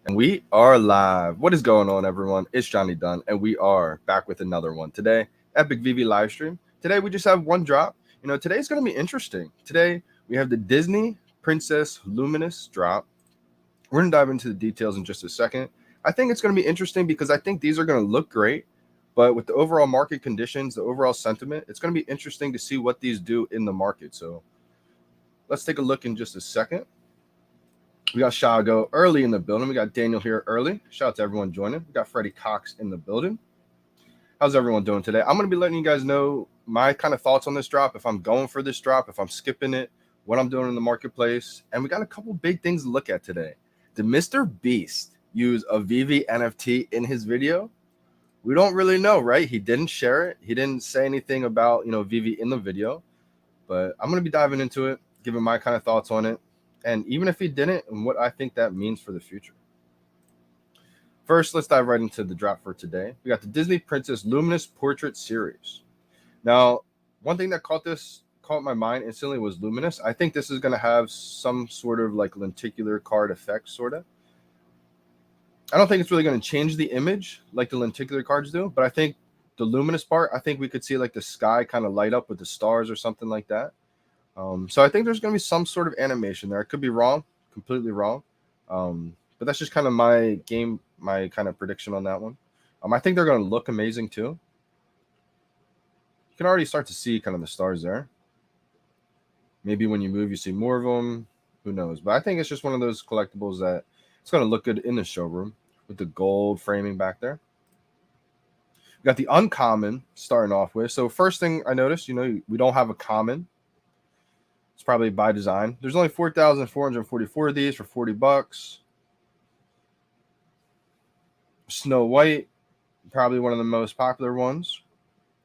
And we are live. What is going on, everyone? It's Johnny Dunn, and we are back with another one today. Epic VeVe live stream. Today we just have one drop. Today's going to be interesting. Today we have the Disney Princess Luminous drop. We're going to dive into the details in just a second. I think it's going to be interesting because I think these are going to look great, but with the overall market conditions, the overall sentiment, it's going to be interesting to see what these do in the market. So let's take a look in just a second. We got Shago early in the building. We got Daniel here early. Shout out to everyone joining. We got Freddie Cox in the building. How's everyone doing today? I'm going to be letting you guys know my kind of thoughts on this drop, if I'm going for this drop, if I'm skipping it, what I'm doing in the marketplace. And we got a couple big things to look at today. Did Mr. Beast use a VeVe NFT in his video? We don't really know, right? He didn't share it. He didn't say anything about, VeVe in the video. But I'm going to be diving into it, giving my kind of thoughts on it. And even if he didn't, and what I think that means for the future. First, let's dive right into the drop for today. We got the Disney Princess Luminous Portrait Series. Now, one thing that caught my mind instantly was Luminous. I think this is going to have some sort of like lenticular card effect, sort of. I don't think it's really going to change the image like the lenticular cards do, but I think the Luminous part, I think we could see like the sky kind of light up with the stars or something like that. So I think there's going to be some sort of animation there. I could be wrong, completely wrong. But that's just kind of my kind of prediction on that one. I think they're going to look amazing too. You can already start to see kind of the stars there. Maybe when you move, you see more of them. Who knows? But I think it's just one of those collectibles that it's going to look good in the showroom with the gold framing back there. We got the uncommon starting off with. So first thing I noticed, we don't have a common. It's probably by design. There's only 4,444 of these for $40. Snow White, probably one of the most popular ones.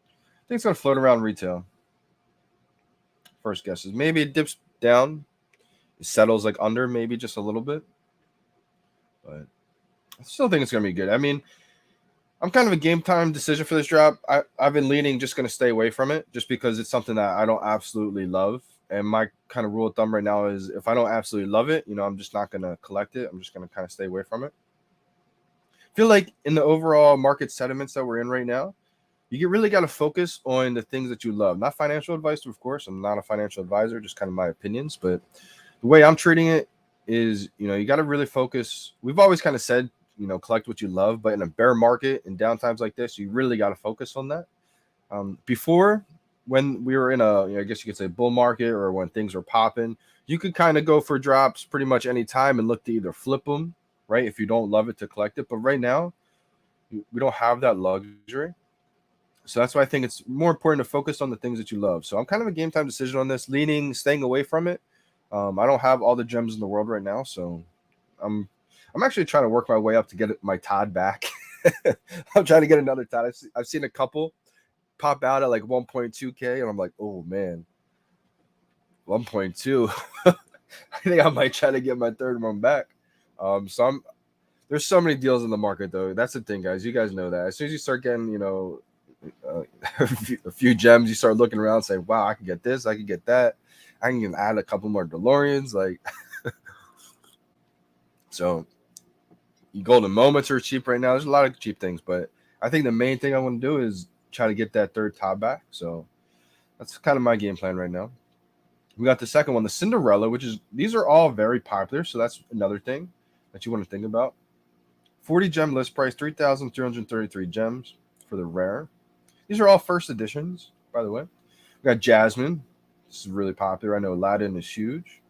I think it's going to float around retail. First guess is maybe it dips down. It settles like under maybe just a little bit. But I still think it's going to be good. I mean, I'm kind of a game time decision for this drop. I've been leaning just going to stay away from it just because it's something that I don't absolutely love. And my kind of rule of thumb right now is if I don't absolutely love it, I'm just not going to collect it. I'm just going to kind of stay away from it. I feel like in the overall market sentiments that we're in right now, you really got to focus on the things that you love. Not financial advice, of course. I'm not a financial advisor, just kind of my opinions. But the way I'm treating it is, you got to really focus. We've always kind of said, collect what you love. But in a bear market, in downtimes like this, you really got to focus on that. Before, when we were in I guess you could say bull market or when things were popping, you could kind of go for drops pretty much any time and look to either flip them, right? If you don't love it, to collect it. But right now, we don't have that luxury. So that's why I think it's more important to focus on the things that you love. So I'm kind of a game time decision on this, staying away from it. I don't have all the gems in the world right now, so I'm actually trying to work my way up to get my Todd back. I'm trying to get another Todd. I've seen a couple pop out at like 1.2K, and I'm like, oh man, 1.2. I think I might try to get my third one back. There's so many deals in the market though. That's the thing, guys. You guys know that. As soon as you start getting, a few gems, you start looking around, saying, wow, I can get this, I can get that. I can even add a couple more DeLoreans. Like, so golden moments are cheap right now. There's a lot of cheap things, but I think the main thing I want to do is try to get that third top back. So that's kind of my game plan right now. We got the second one, the Cinderella, these are all very popular. So that's another thing that you want to think about. 40 gem list price, 3,333 gems for the rare. These are all first editions, by the way. We got Jasmine. This is really popular. I know Aladdin is huge.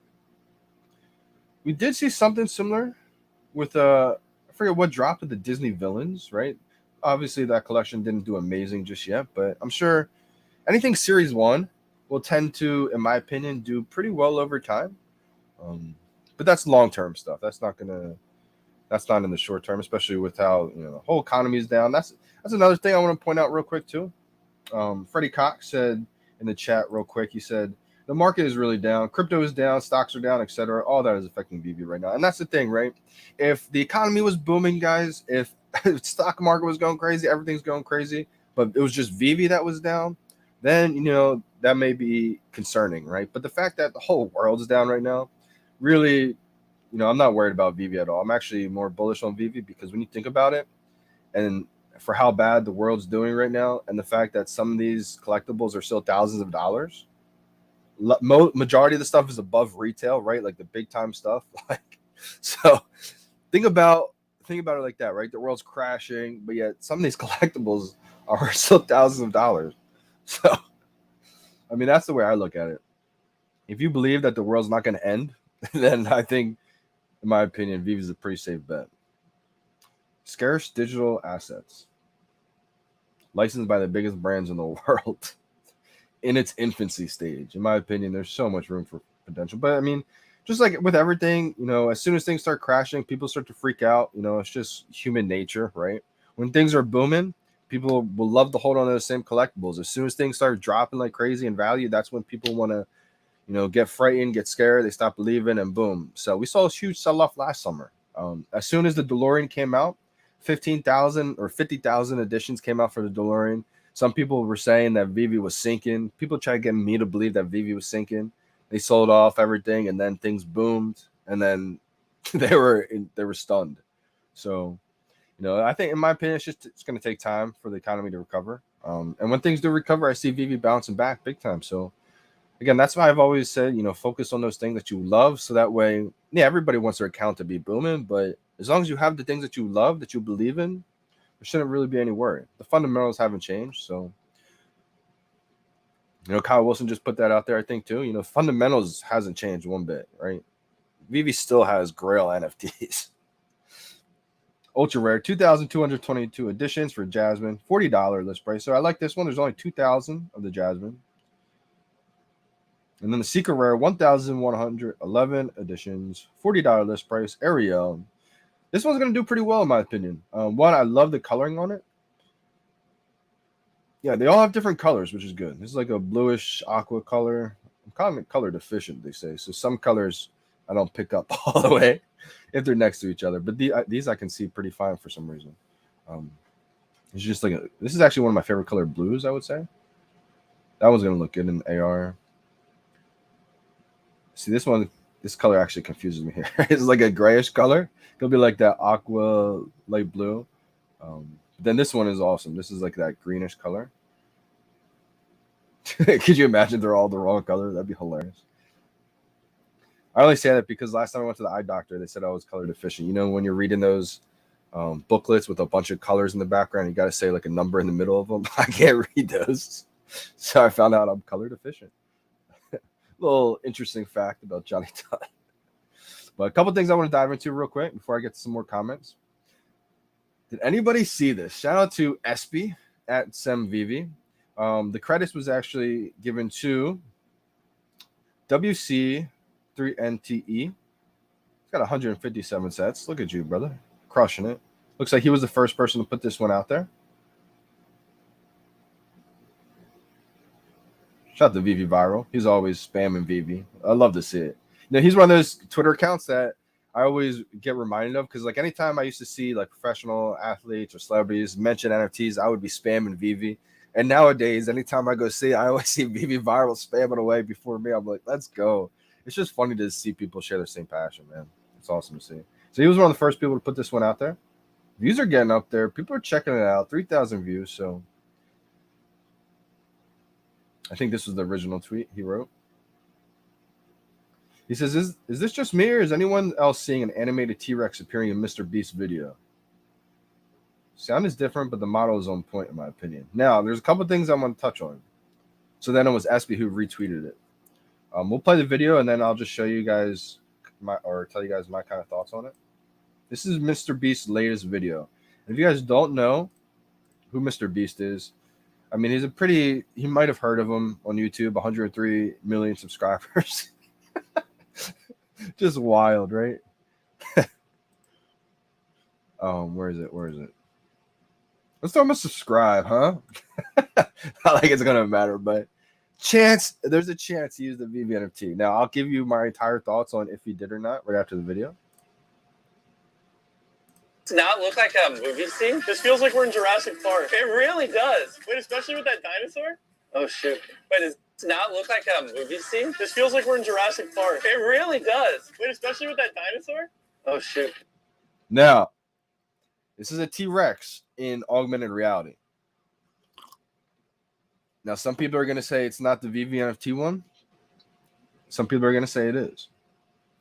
We did see something similar with I forget what dropped with the Disney villains, right? Obviously, that collection didn't do amazing just yet, but I'm sure anything Series 1 will tend to, in my opinion, do pretty well over time. But that's long-term stuff. That's not in the short term, especially with how the whole economy is down. That's another thing I want to point out real quick too. Freddie Cox said in the chat real quick, he said the market is really down, crypto is down, stocks are down, etc. All that is affecting VeVe right now, and that's the thing, right? If the economy was booming, guys, if stock market was going crazy, everything's going crazy, but it was just VeVe that was down, then that may be concerning, right? But the fact that the whole world is down right now really I'm not worried about VeVe at all. I'm actually more bullish on VeVe because when you think about it, and for how bad the world's doing right now, and the fact that some of these collectibles are still thousands of dollars, majority of the stuff is above retail, right? Like the big time stuff. Like, so think about it like that, right? The world's crashing, but yet some of these collectibles are still thousands of dollars. So, I mean, that's the way I look at it. If you believe that the world's not going to end, then I think, in my opinion, VeVe is a pretty safe bet. Scarce digital assets, licensed by the biggest brands in the world, in its infancy stage. In my opinion, there's so much room for potential. But I mean, just like with everything, as soon as things start crashing, people start to freak out. It's just human nature, right? When things are booming, people will love to hold on to the same collectibles. As soon as things start dropping like crazy in value, that's when people want to, get frightened, get scared, they stop believing, and boom. So we saw a huge sell-off last summer. As soon as the DeLorean came out, 15,000 or 50,000 editions came out for the DeLorean. Some people were saying that VeVe was sinking. People tried to get me to believe that VeVe was sinking. They sold off everything, and then things boomed, and then they were stunned. So, I think, in my opinion, it's going to take time for the economy to recover. And when things do recover, I see VeVe bouncing back big time. So, again, that's why I've always said, focus on those things that you love. So that way, yeah, everybody wants their account to be booming, but as long as you have the things that you love, that you believe in, there shouldn't really be any worry. The fundamentals haven't changed. So, Kyle Wilson just put that out there, I think, too. Fundamentals hasn't changed one bit, right? VeVe still has Grail NFTs. Ultra rare, 2,222 editions for Jasmine, $40 list price. So I like this one. There's only 2,000 of the Jasmine. And then the secret rare, 1,111 editions, $40 list price, Ariel. This one's going to do pretty well, in my opinion. One, I love the coloring on it. Yeah, they all have different colors, which is good. This is like a bluish aqua color. I'm calling it color deficient, they say. So some colors I don't pick up all the way if they're next to each other. But these I can see pretty fine for some reason. It's just like this is actually one of my favorite colored blues, I would say. That one's going to look good in AR. See, this color actually confuses me here. It's like a grayish color. It'll be like that aqua light blue. Then this one is awesome. This is like that greenish color. Could you imagine they're all the wrong color? That'd be hilarious. I only say that because last time I went to the eye doctor, they said I was color deficient. When you're reading those booklets with a bunch of colors in the background, you got to say like a number in the middle of them. I can't read those. So I found out I'm color deficient. Little interesting fact about Johnny Dunn. But a couple things I want to dive into real quick before I get to some more comments. Did anybody see this? Shout out to Espy at SemVeVe. The credits was actually given to WC3NTE. It's got 157 sets. Look at you, brother. Crushing it. Looks like he was the first person to put this one out there. Shout out to VeVe Viral. He's always spamming VeVe. I love to see it. He's one of those Twitter accounts that I always get reminded of because, like, anytime I used to see like professional athletes or celebrities mention NFTs, I would be spamming VeVe. And nowadays, anytime I go see it, I always see VeVe Viral spamming away before me. I'm like, let's go. It's just funny to see people share the same passion, man. It's awesome to see. So he was one of the first people to put this one out there. Views are getting up there. People are checking it out. 3,000 views. So I think this was the original tweet he wrote. He says, is this just me or is anyone else seeing an animated T-Rex appearing in Mr. Beast's video? Sound is different, but the model is on point in my opinion. Now, there's a couple things I want to touch on. So then it was Espy who retweeted it. We'll play the video and then I'll just show you guys tell you guys my kind of thoughts on it. This is Mr. Beast's latest video. If you guys don't know who Mr. Beast is, I mean, he might have heard of him on YouTube, 103 million subscribers. Just wild, right? Where is it? Let's throw him a subscribe, huh? Not like it's gonna matter, but there's a chance he used the VeVe NFT. Now I'll give you my entire thoughts on if he did or not right after the video. Does not look like a movie scene? This feels like we're in Jurassic Park. It really does. Wait, especially with that dinosaur? Oh shoot. Wait, Does not look like a movie scene? This feels like we're in Jurassic Park. It really does. Wait, especially with that dinosaur? Oh, shoot. Now, this is a T-Rex in augmented reality. Now, some people are going to say it's not the VeVe NFT one. Some people are going to say it is.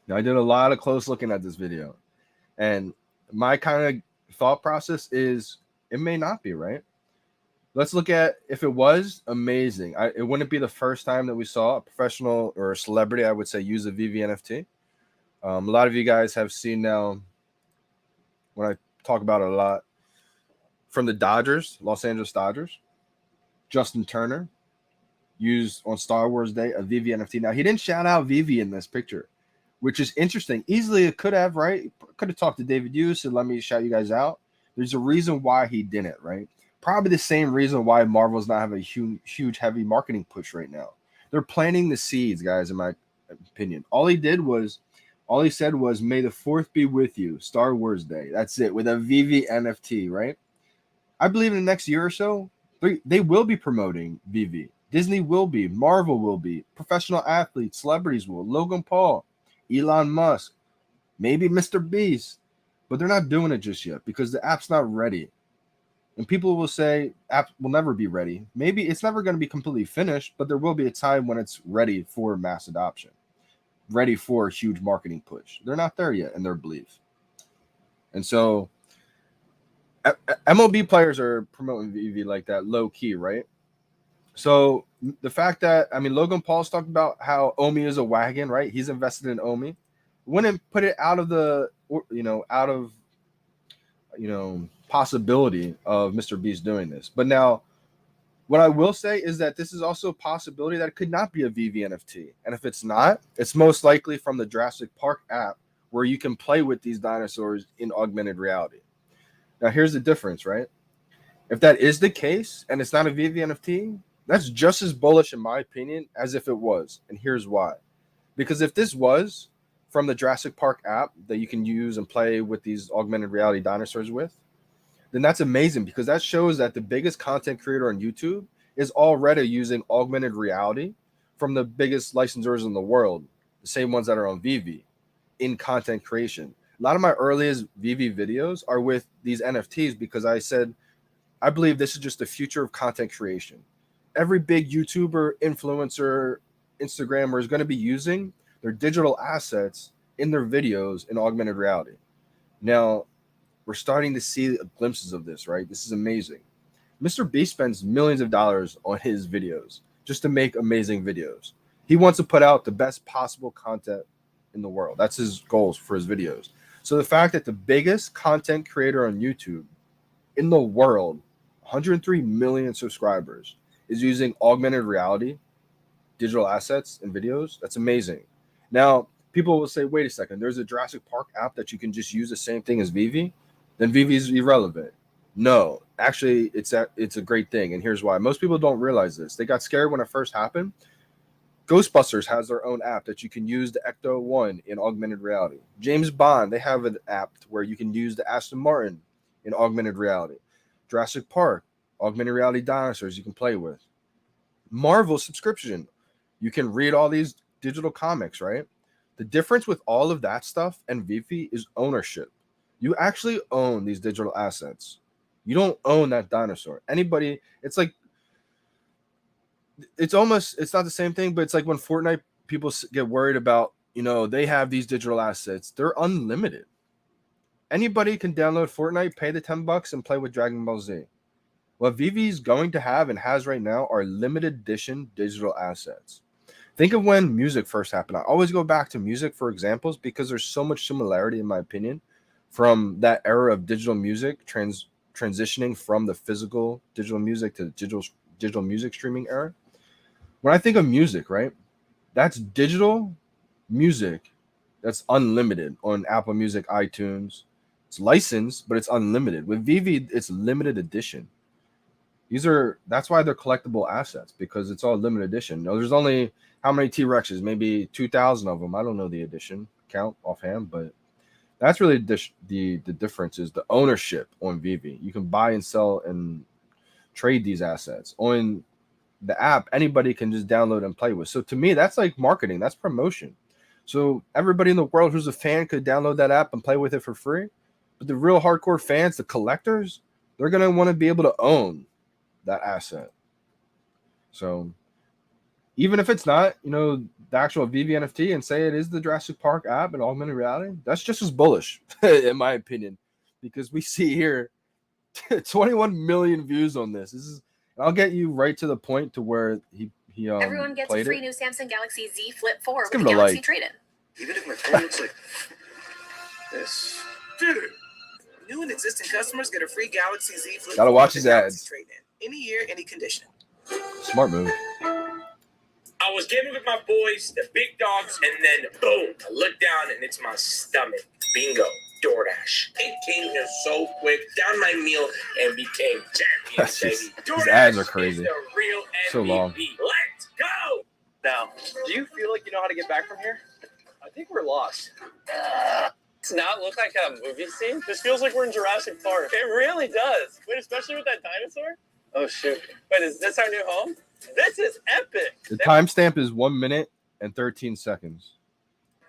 Now, I did a lot of close looking at this video. And my kind of thought process is it may not be, right? Let's look at if it was amazing. It wouldn't be the first time that we saw a professional or a celebrity, I would say, use a VeVe NFT. A lot of you guys have seen now, when I talk about it a lot, from the Dodgers, Los Angeles Dodgers, Justin Turner used on Star Wars Day a VeVe NFT. Now, he didn't shout out VeVe in this picture, which is interesting. Easily it could have, right? Could have talked to David Hughes and let me shout you guys out. There's a reason why he didn't, right? Probably the same reason why Marvel's not having a huge, heavy marketing push right now. They're planting the seeds, guys, in my opinion. All he said was, may the 4th be with you, Star Wars Day. That's it, with a VeVe NFT, right? I believe in the next year or so, they will be promoting VeVe. Disney will be, Marvel will be, professional athletes, celebrities will, Logan Paul, Elon Musk, maybe Mr. Beast, but they're not doing it just yet because the app's not ready. And people will say app will never be ready. Maybe it's never going to be completely finished, but there will be a time when it's ready for mass adoption, ready for a huge marketing push. They're not there yet in their belief. And so MLB players are promoting VeVe like that, low key, right? So the fact that, I mean, Logan Paul's talked about how Omi is a wagon, right? He's invested in Omi. Wouldn't put it out of the, possibility of Mr. Beast doing this. But now, what I will say is that this is also a possibility that it could not be a VeVe NFT. And if it's not, it's most likely from the Jurassic Park app where you can play with these dinosaurs in augmented reality. Now, here's the difference, right? If that is the case and it's not a VeVe NFT, that's just as bullish, in my opinion, as if it was. And here's why. Because if this was from the Jurassic Park app that you can use and play with these augmented reality dinosaurs with, then that's amazing because that shows that the biggest content creator on YouTube is already using augmented reality from the biggest licensors in the world, the same ones that are on VeVe, in content creation. A lot of my earliest VeVe videos are with these NFTs because I said, I believe this is just the future of content creation. Every big YouTuber, influencer, Instagrammer is going to be using their digital assets in their videos in augmented reality. Now, we're starting to see glimpses of this, right? This is amazing. Mr. Beast spends millions of dollars on his videos just to make amazing videos. He wants to put out the best possible content in the world. That's his goals for his videos. So the fact that the biggest content creator on YouTube in the world, 103 million subscribers, is using augmented reality, digital assets, and videos, that's amazing. Now, people will say, wait a second, there's a Jurassic Park app that you can just use the same thing as VeVe? Then VeVe is irrelevant. No, actually, it's a great thing, and here's why. Most people don't realize this. They got scared when it first happened. Ghostbusters has their own app that you can use the Ecto 1 in augmented reality. James Bond, they have an app where you can use the Aston Martin in augmented reality. Jurassic Park, augmented reality dinosaurs you can play with. Marvel subscription, you can read all these digital comics, right? The difference with all of that stuff and VeVe is ownership. You actually own these digital assets. You don't own that dinosaur. Anybody, it's like, it's not the same thing, but it's like when Fortnite people get worried about, they have these digital assets. They're unlimited. Anybody can download Fortnite, pay the $10 and play with Dragon Ball Z. What VeVe is going to have and has right now are limited edition digital assets. Think of when music first happened. I always go back to music for examples because there's so much similarity, in my opinion, from that era of digital music transitioning from the physical digital music to the digital music streaming era. When I think of music, right, that's digital music that's unlimited on Apple Music, iTunes. It's licensed, but it's unlimited. With VeVe, it's limited edition. That's why they're collectible assets, because it's all limited edition. There's only how many T-Rexes? Maybe 2,000 of them. I don't know the edition count offhand, but that's really the difference is the ownership on VeVe. You can buy and sell and trade these assets. On the app anybody can just download and play with. So to me, that's like marketing, that's promotion. So everybody in the world who's a fan could download that app and play with it for free. But the real hardcore fans, the collectors, they're gonna want to be able to own that asset. So even if it's not, the actual VeVe NFT and say it is the Jurassic Park app and augmented reality, that's just as bullish, in my opinion, because we see here 21 million views on this. I'll get you right to the point to where he everyone gets a free it. new Samsung Galaxy Z Flip 4 Let's with give a it a Galaxy like. trade-in. Even if my phone looks like this. Dude, new and existing customers get a free Galaxy Z Flip. Gotta watch his ads. Trade-in. Any year, any condition. Smart move. I was getting with my boys, the big dogs, and then boom, I look down and it's my stomach. Bingo, DoorDash. It came here so quick, down my meal, and became champions, baby. These ads are crazy. Is the real MVP. So long. Let's go! Now, do you feel like you know how to get back from here? I think we're lost. Does not look like a movie scene? This feels like we're in Jurassic Park. It really does. Wait, especially with that dinosaur? Oh, shoot. Wait, is this our new home? This is epic. The timestamp is 1 minute and 13 seconds.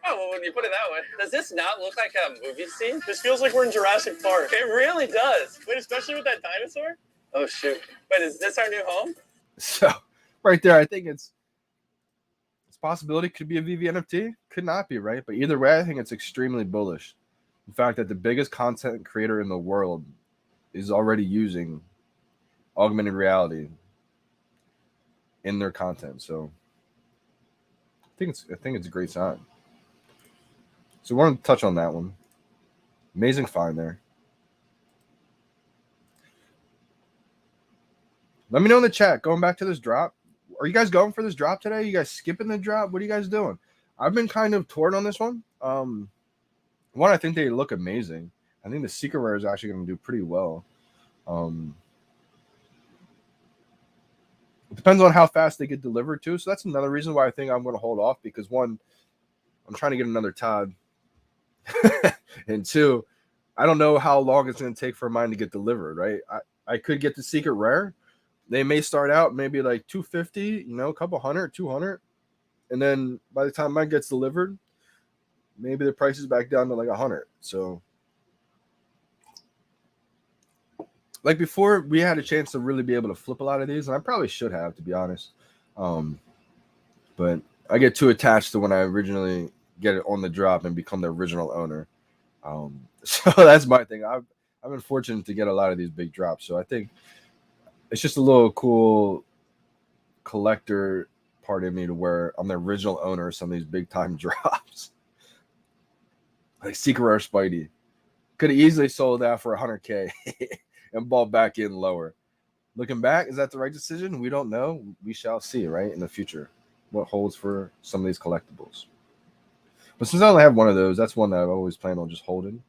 Oh, well, when you put it that way. Does this not look like a movie scene? This feels like we're in Jurassic Park. It really does. Wait, especially with that dinosaur? Oh, shoot. Wait, is this our new home? So, right there, I think it's possibility. Could be a VeVe NFT. Could not be, right? But either way, I think it's extremely bullish. In fact, that the biggest content creator in the world is already using augmented reality in their content. So I think it's a great sign. So we want to touch on that one. Amazing find there. Let me know in the chat. Going back to this drop. Are you guys going for this drop today? You guys skipping the drop? What are you guys doing? I've been kind of torn on this one. One, I think they look amazing. I think the secret rare is actually going to do pretty well. It depends on how fast they get delivered to. So that's another reason why I think I'm going to hold off, because one, I'm trying to get another Todd. And two, I don't know how long it's going to take for mine to get delivered, right? I could get the secret rare. They may start out maybe like 250, a couple hundred, 200. And then by the time mine gets delivered, maybe the price is back down to like 100. So like before, we had a chance to really be able to flip a lot of these, and I probably should have, to be honest. But I get too attached to when I originally get it on the drop and become the original owner. So that's my thing. I've been fortunate to get a lot of these big drops. So I think it's just a little cool collector part of me to where I'm the original owner of some of these big time drops. Like Secret Rare Spidey. Could have easily sold that for 100K and bought back in lower. Looking back, is that the right decision? We don't know. We shall see, right, in the future, what holds for some of these collectibles. But since I only have one of those, that's one that I've always planned on just holding.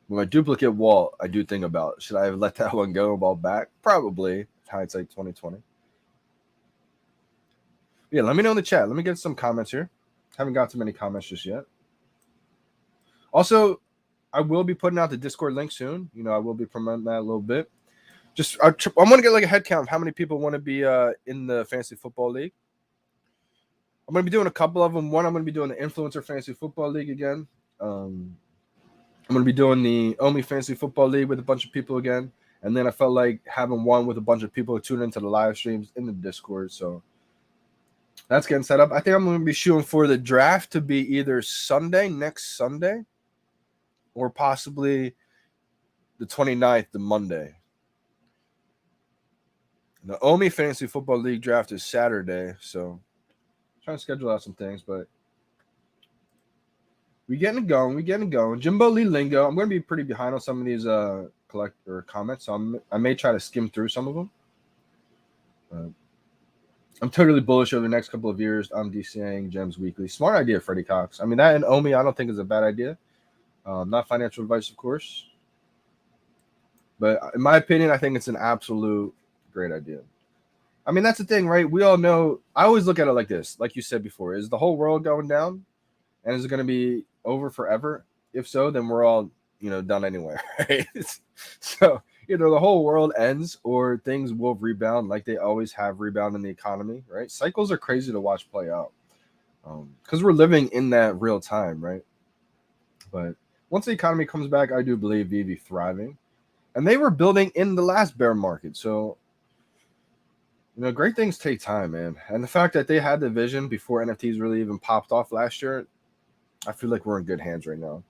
With my duplicate wall, I do think about, should I have let that one go and bought back? Probably. Hindsight 2020. Yeah, let me know in the chat. Let me get some comments here. Haven't got too many comments just yet. Also, I will be putting out the Discord link soon. I will be promoting that a little bit. Just I want to get like a head count of how many people want to be in the Fantasy Football League. I'm going to be doing a couple of them. One, I'm going to be doing the Influencer Fantasy Football League again. I'm going to be doing the Omi Fantasy Football League with a bunch of people again. And then I felt like having one with a bunch of people who tune into the live streams in the Discord. So that's getting set up. I think I'm going to be shooting for the draft to be either next Sunday, or possibly the 29th, the Monday. The Omi Fantasy Football League draft is Saturday, so I'm trying to schedule out some things, but we getting it going. Jimbo Lee Lingo. I'm going to be pretty behind on some of these collector comments, so I may try to skim through some of them. I'm totally bullish over the next couple of years. I'm DCing Gems Weekly. Smart idea, Freddie Cox. I mean, that and Omi, I don't think is a bad idea. Not financial advice, of course. But in my opinion, I think it's an absolute great idea. I mean, that's the thing, right? We all know. I always look at it like this. Like you said before, is the whole world going down? And is it going to be over forever? If so, then we're all, done anyway, right? So, either the whole world ends or things will rebound like they always have rebound in the economy, right? Cycles are crazy to watch play out because we're living in that real time, right? But once the economy comes back, I do believe VeVe thriving. And they were building in the last bear market. So, great things take time, man. And the fact that they had the vision before NFTs really even popped off last year, I feel like we're in good hands right now.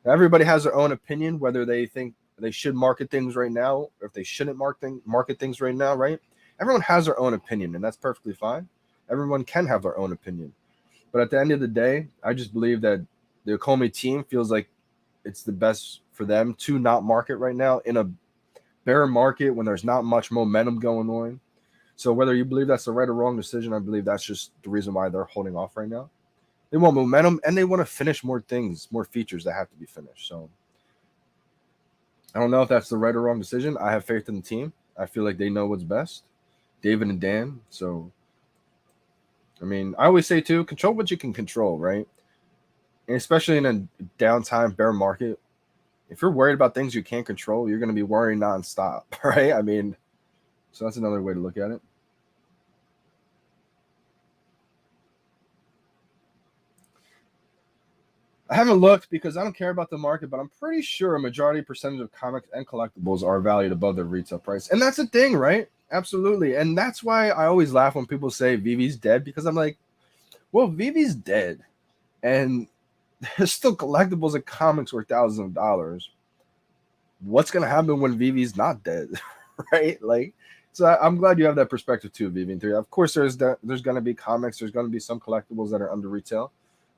Everybody has their own opinion, whether they think they should market things right now or if they shouldn't market things right now, right? Everyone has their own opinion, and that's perfectly fine. Everyone can have their own opinion. But at the end of the day, I just believe that the Okome team feels like it's the best for them to not market right now in a bear market when there's not much momentum going on. So whether you believe that's the right or wrong decision, I believe that's just the reason why they're holding off right now. They want momentum and they want to finish more things, more features that have to be finished. So I don't know if that's the right or wrong decision. I have faith in the team. I feel like they know what's best, David and Dan. So, I always say too, control what you can control, right? And especially in a downtime bear market, if you're worried about things you can't control, you're going to be worrying nonstop, right? So that's another way to look at it. I haven't looked because I don't care about the market, but I'm pretty sure a majority percentage of comics and collectibles are valued above their retail price. And that's a thing, right? Absolutely. And that's why I always laugh when people say VeVe's dead, because I'm like, well, VeVe's dead. And there's still collectibles and comics worth thousands of dollars. What's going to happen when VeVe's not dead, right? So I'm glad you have that perspective too, VeVe in 3. Of course, there's going to be comics. There's going to be some collectibles that are under retail.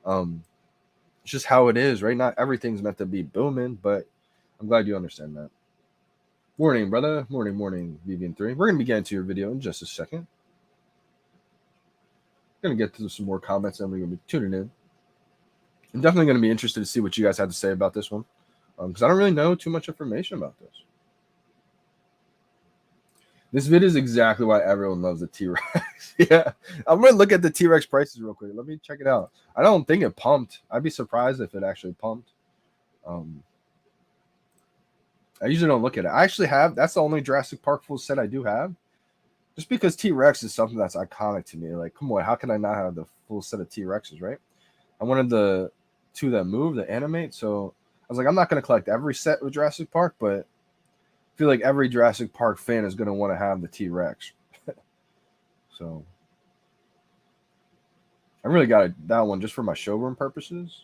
It's just how it is, right? Not everything's meant to be booming, but I'm glad you understand that. Morning, brother. Morning, VeVe in 3. We're going to be getting to your video in just a second. Going to get to some more comments and we're going to be tuning in. I'm definitely going to be interested to see what you guys had to say about this one because I don't really know too much information about this. This video is exactly why everyone loves the T-Rex. Yeah, I'm going to look at the T-Rex prices real quick. Let me check it out. I don't think it pumped. I'd be surprised if it actually pumped. I usually don't look at it. I actually have. That's the only Jurassic Park full set I do have. Just because T-Rex is something that's iconic to me. Like, come on, how can I not have the full set of T-Rexes, right? I wanted the two that move, that animate. So I was like, I'm not going to collect every set with Jurassic Park, but I feel like every Jurassic Park fan is going to want to have the T-Rex. So I really got that one just for my showroom purposes.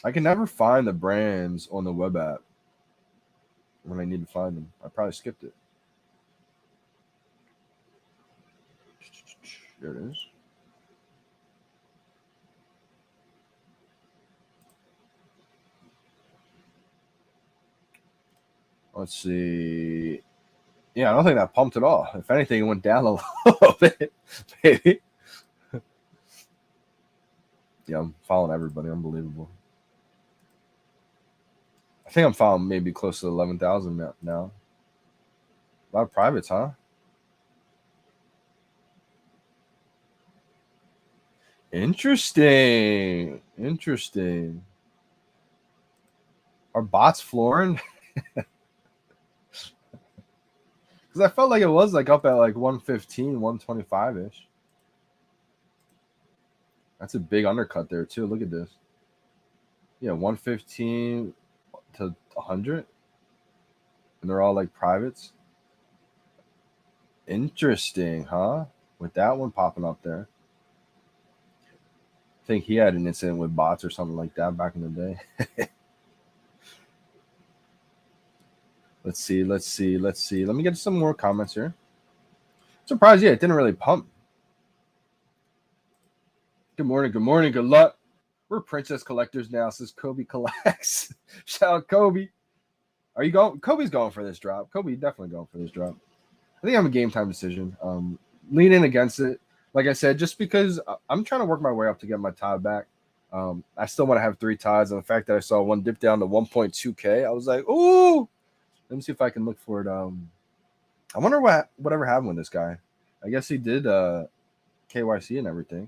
I can never find the brands on the web app when I need to find them. I probably skipped it. There it is. Let's see. Yeah, I don't think that pumped at all. If anything, it went down a little bit, maybe. Yeah, I'm following everybody. Unbelievable. I think I'm following maybe close to 11,000 now. A lot of privates, huh? Interesting. Are bots flooring? Because I felt like it was like up at like 115, 125-ish. That's a big undercut there too. Look at this. Yeah, 115 to 100. And they're all like privates. Interesting, huh? With that one popping up there. I think he had an incident with bots or something like that back in the day. Let's see. Let me get some more comments here. Surprised, yeah, it didn't really pump. Good morning, good luck. We're princess collectors now, says Kobe collects. Shout out Kobe. Are you going? Kobe's going for this drop. Kobe definitely going for this drop. I think I'm a game time decision. Lean in against it. Like I said, just because I'm trying to work my way up to get my tie back. I still want to have 3 ties. And the fact that I saw one dip down to 1.2K, I was like, ooh. Let me see if I can look for it. I wonder whatever happened with this guy. I guess he did KYC and everything.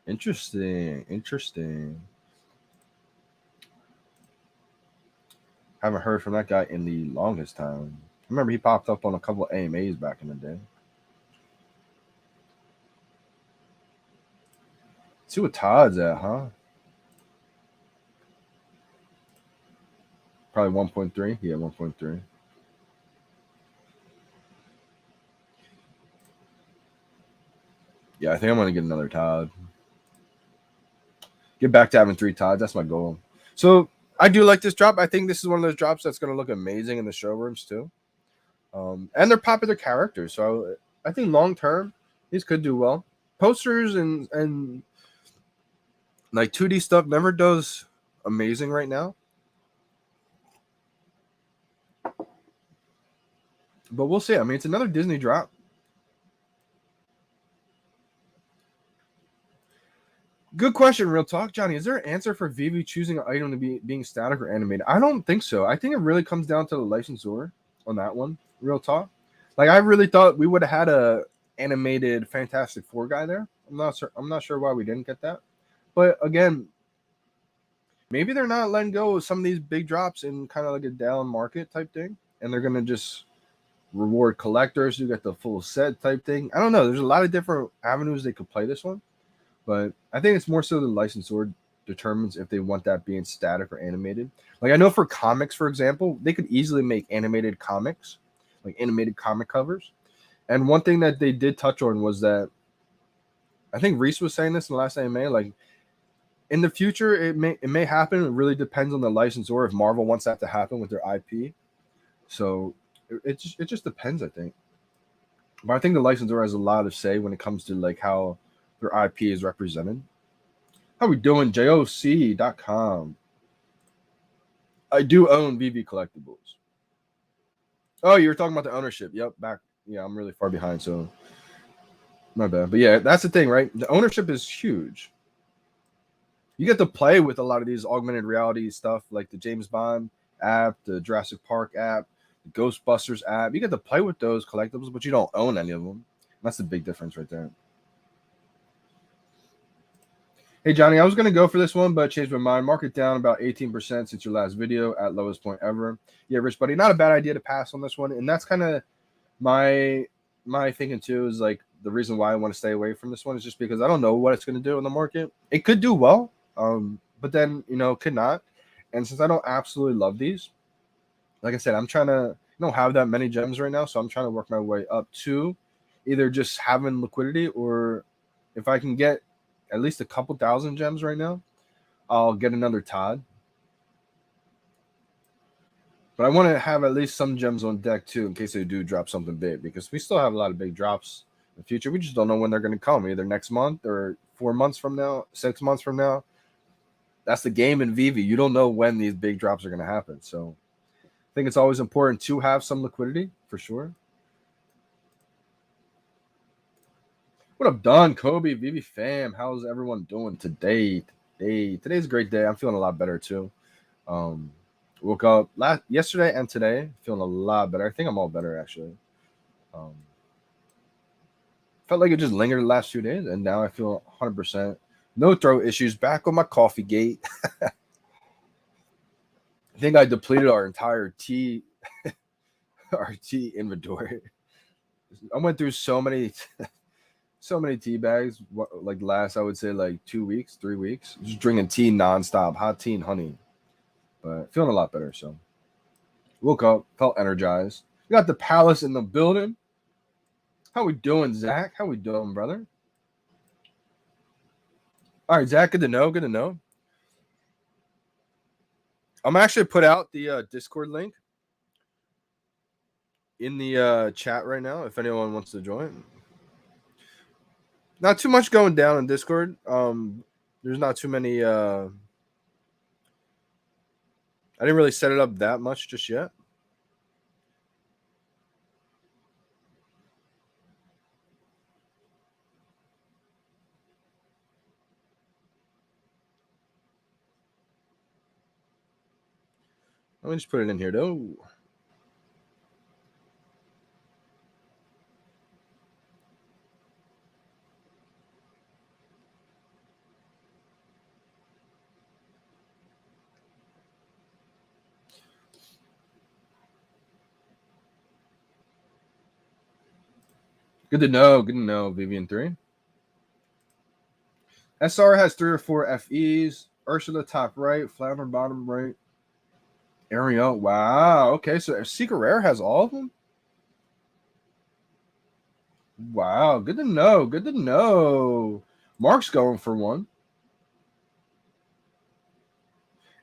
Interesting. Haven't heard from that guy in the longest time. I remember he popped up on a couple of AMAs back in the day. See what Todd's at, huh? Probably 1.3. Yeah, 1.3. Yeah, I think I'm gonna get another Todd. Get back to having 3 Todds. That's my goal. So I do like this drop. I think this is one of those drops that's gonna look amazing in the showrooms too. And they're popular characters, so I think long term these could do well. Posters and like 2D stuff never does amazing right now. But we'll see. I mean, it's another Disney drop. Good question, real talk, Johnny. Is there an answer for VeVe choosing an item to be being static or animated? I don't think so. I think it really comes down to the licensor on that one. Real talk. Like I really thought we would have had a animated Fantastic Four guy there. I'm not sure why we didn't get that. But again, maybe they're not letting go of some of these big drops in kind of like a down market type thing, and they're gonna just reward collectors who get the full set type thing. I don't know. There's a lot of different avenues they could play this one. But I think it's more so the licensor determines if they want that being static or animated. Like I know for comics, for example, they could easily make animated comics, like animated comic covers. And one thing that they did touch on was that I think Reese was saying this in the last AMA, like in the future it may happen. It really depends on the licensor if Marvel wants that to happen with their IP. So it just depends, I think. But I think the licensor has a lot of say when it comes to like how their IP is represented. How we doing? JOC.com. I do own VeVe Collectibles. Oh, you were talking about the ownership. Yep, back. Yeah, I'm really far behind, so my bad. But yeah, that's the thing, right? The ownership is huge. You get to play with a lot of these augmented reality stuff, like the James Bond app, the Jurassic Park app, the Ghostbusters app. You get to play with those collectibles, but you don't own any of them. That's the big difference right there. Hey, Johnny, I was going to go for this one, but changed my mind. Market down about 18% since your last video at lowest point ever. Yeah, Rich Buddy, not a bad idea to pass on this one. And that's kind of my thinking too, is like the reason why I want to stay away from this one is just because I don't know what it's going to do in the market. It could do well, but then, could not. And since I don't absolutely love these, like I said, I'm trying to don't have that many gems right now, so I'm trying to work my way up to either just having liquidity, or if I can get at least a couple thousand gems right now, I'll get another Todd. But I want to have at least some gems on deck too, in case they do drop something big, because we still have a lot of big drops in the future. We just don't know when they're going to come, either next month or 4 months from now, 6 months from now. That's the game in VeVe. You don't know when these big drops are going to happen. So I think it's always important to have some liquidity for sure. What up, Dunn, Kobe, VeVe fam? How's everyone doing today? Today's a great day. I'm feeling a lot better too. Woke up yesterday and today feeling a lot better. I think I'm all better actually. Felt like it just lingered the last few days, and now I feel 100%. No throat issues. Back on my coffee gate. I think I depleted our entire tea inventory. I went through so many tea bags, like last, I would say like 2 weeks, 3 weeks, just drinking tea nonstop, hot tea and honey, but feeling a lot better. So woke up, felt energized. We got the palace in the building. How we doing, Zach? How we doing, brother? All right, Zach, good to know. I'm actually put out the Discord link in the chat right now if anyone wants to join. Not too much going down in Discord. There's not too many. I didn't really set it up that much just yet. Let me just put it in here though. Good to know. Good to know. Vivian 3. SR has 3 or 4 FEs. Ursula top right. Flounder bottom right. Ariel. Wow. Okay, so Secret Rare has all of them? Wow. Good to know. Good to know. Mark's going for one.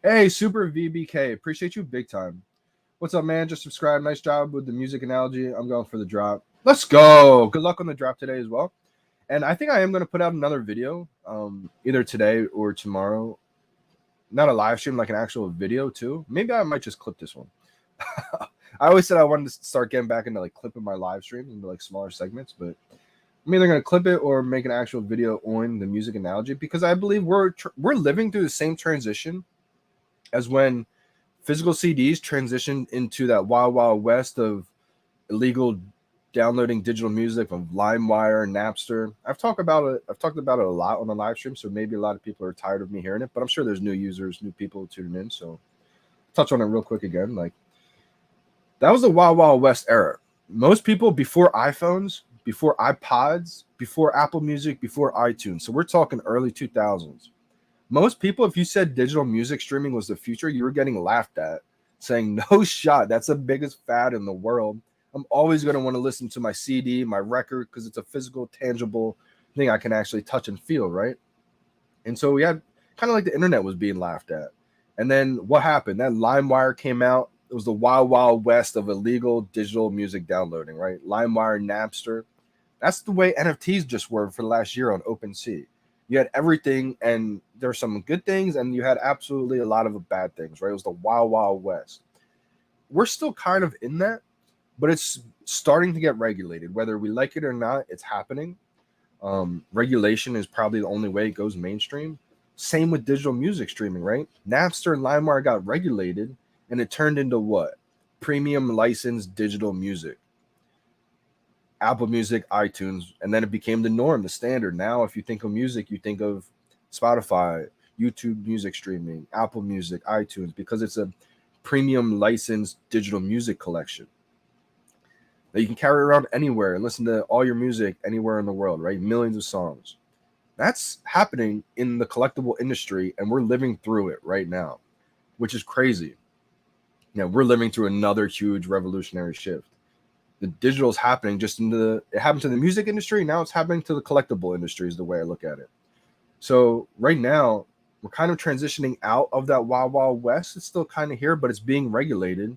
Hey, Super VBK. Appreciate you big time. What's up, man? Just subscribe. Nice job with the music analogy. I'm going for the drop. Let's go. Good luck on the drop today as well. And I think I am going to put out another video either today or tomorrow. Not a live stream, like an actual video too. Maybe I might just clip this one. I always said I wanted to start getting back into like clipping my live streams into like smaller segments, but I'm either going to clip it or make an actual video on the music analogy, because I believe we're living through the same transition as when physical CDs transitioned into that wild, wild west of illegal downloading digital music from LimeWire, Napster. I've talked about it a lot on the live stream, so maybe a lot of people are tired of me hearing it, but I'm sure there's new users, new people tuning in, so touch on it real quick again. Like, that was the wild, wild west era. Most people before iPhones, before iPods, before Apple Music, before iTunes, so we're talking early 2000s. Most people, if you said digital music streaming was the future, you were getting laughed at, saying, no shot, that's the biggest fad in the world. I'm always going to want to listen to my CD, my record, because it's a physical, tangible thing I can actually touch and feel, right? And so we had kind of like the internet was being laughed at. And then what happened? That LimeWire came out. It was the wild, wild west of illegal digital music downloading, right? LimeWire, Napster. That's the way NFTs just were for the last year on OpenSea. You had everything, and there's some good things, and you had absolutely a lot of bad things, right? It was the wild, wild west. We're still kind of in that, but it's starting to get regulated. Whether we like it or not, it's happening. Regulation is probably the only way it goes mainstream. Same with digital music streaming, right? Napster and LimeWire got regulated, and it turned into what? Premium licensed digital music. Apple Music, iTunes, and then it became the norm, the standard. Now, if you think of music, you think of Spotify, YouTube music streaming, Apple Music, iTunes, because it's a premium licensed digital music collection that you can carry around anywhere and listen to all your music anywhere in the world, right? Millions of songs. That's happening in the collectible industry, and we're living through it right now, which is crazy. You know, we're living through another huge revolutionary shift. The digital is happening it happened to the music industry. Now it's happening to the collectible industry is the way I look at it. So right now we're kind of transitioning out of that wild, wild west. It's still kind of here, but it's being regulated.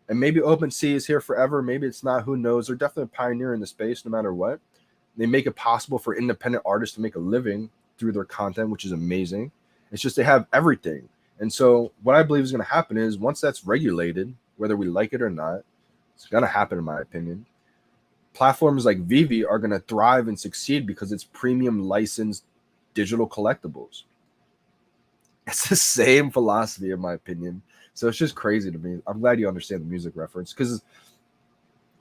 And maybe OpenSea is here forever. Maybe it's not. Who knows? They're definitely a pioneer in the space no matter what. They make it possible for independent artists to make a living through their content, which is amazing. It's just they have everything. And so what I believe is going to happen is once that's regulated, whether we like it or not, it's going to happen, in my opinion. Platforms like VeVe are going to thrive and succeed because it's premium licensed digital collectibles. It's the same philosophy, in my opinion. So it's just crazy to me. I'm glad you understand the music reference, because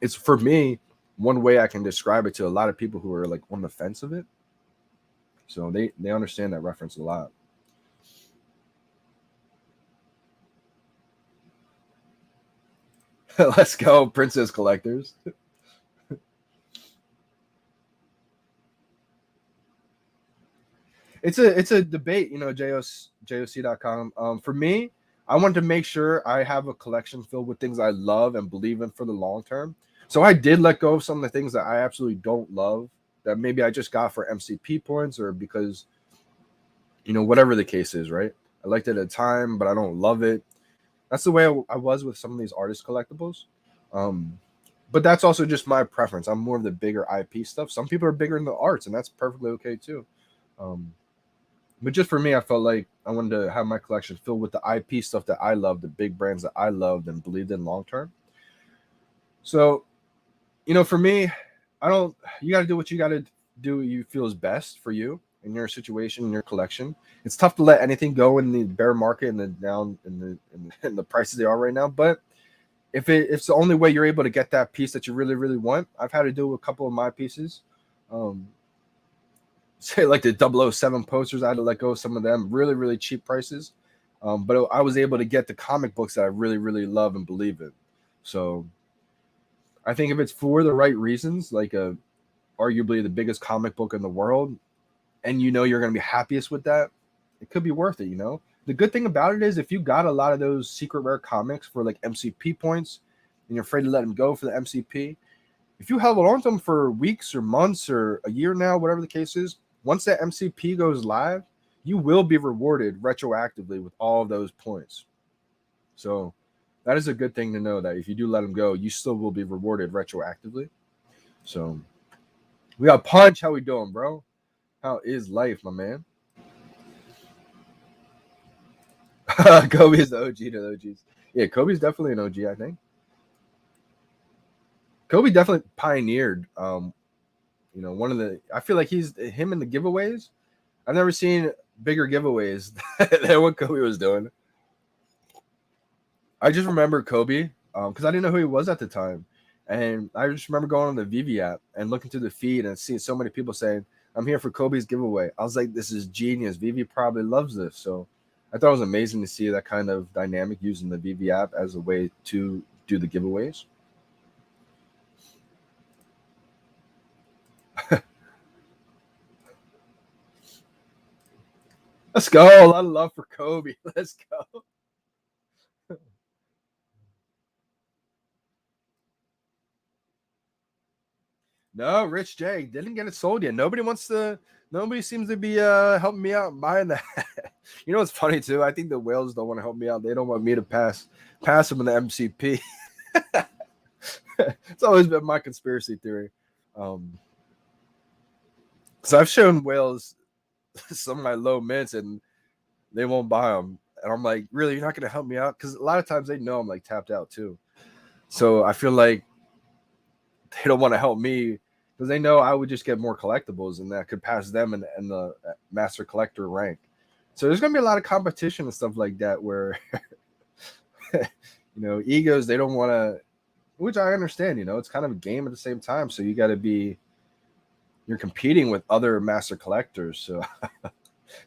it's, for me, one way I can describe it to a lot of people who are like on the fence of it. So they understand that reference a lot. Let's go, Princess Collectors. It's a debate, you know, joc.com. For me, I want to make sure I have a collection filled with things I love and believe in for the long term. So I did let go of some of the things that I absolutely don't love, that maybe I just got for MCP points or because, you know, whatever the case is, right? I liked it at a time, but I don't love it. That's the way I was with some of these artist collectibles. But that's also just my preference. I'm more of the bigger IP stuff. Some people are bigger in the arts, and that's perfectly okay too. But just for me, I felt like I wanted to have my collection filled with the IP stuff that I love, the big brands that I loved and believed in long term. So, you know, for me, you got to do what you got to do. You feel is best for you in your situation, in your collection. It's tough to let anything go in the bear market and the down in the prices they are right now. But if it's the only way you're able to get that piece that you really, really want, I've had to do a couple of my pieces. Say like the 007 posters, I had to let go of some of them, really, really cheap prices. But I was able to get the comic books that I really, really love and believe in. So I think if it's for the right reasons, like a arguably the biggest comic book in the world, and you know you're going to be happiest with that, it could be worth it, you know? The good thing about it is if you got a lot of those secret rare comics for like MCP points and you're afraid to let them go for the MCP, if you held on to them for weeks or months or a year now, whatever the case is, once that MCP goes live, you will be rewarded retroactively with all of those points. So that is a good thing to know, that if you do let them go, you still will be rewarded retroactively. So we got Punch. How we doing, bro? How is life, my man? Kobe is the OG to the OGs. Yeah, Kobe's definitely an OG, I think. Kobe definitely pioneered, you know, one of the, I feel like he's him in the giveaways. I've never seen bigger giveaways than what Kobe was doing. I just remember Kobe because I didn't know who he was at the time. And I just remember going on the VeVe app and looking through the feed and seeing so many people saying, I'm here for Kobe's giveaway. I was like, this is genius. VeVe probably loves this. So I thought it was amazing to see that kind of dynamic using the VeVe app as a way to do the giveaways. Let's go. A lot of love for Kobe. Let's go. No, Rich J didn't get it sold yet. Nobody seems to be helping me out buying that. You know what's funny too? I think the whales don't want to help me out. They don't want me to pass them in the MCP. It's always been my conspiracy theory. So I've shown whales some of my low mints and they won't buy them. And I'm like, really, you're not going to help me out? Because a lot of times they know I'm like tapped out too. So I feel like they don't want to help me because they know I would just get more collectibles and that could pass them in the master collector rank. So there's going to be a lot of competition and stuff like that where, you know, egos, they don't want to, which I understand, you know, it's kind of a game at the same time. So you got to be, you're competing with other master collectors. So,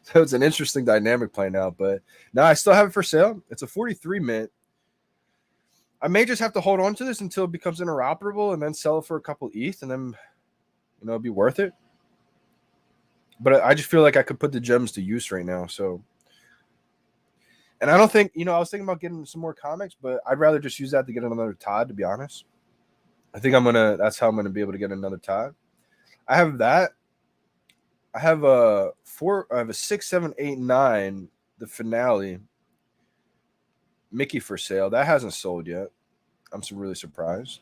so it's an interesting dynamic playing out. But no, I still have it for sale. It's a 43 mint. I may just have to hold on to this until it becomes interoperable and then sell it for a couple ETH and then, you know, it'd be worth it. But I just feel like I could put the gems to use right now. So, and I don't think, you know, I was thinking about getting some more comics, but I'd rather just use that to get another Todd, to be honest. I think that's how I'm going to be able to get another Todd. I have that. I have a 6, 7, 8, 9, the finale Mickey for sale. That hasn't sold yet. I'm really surprised.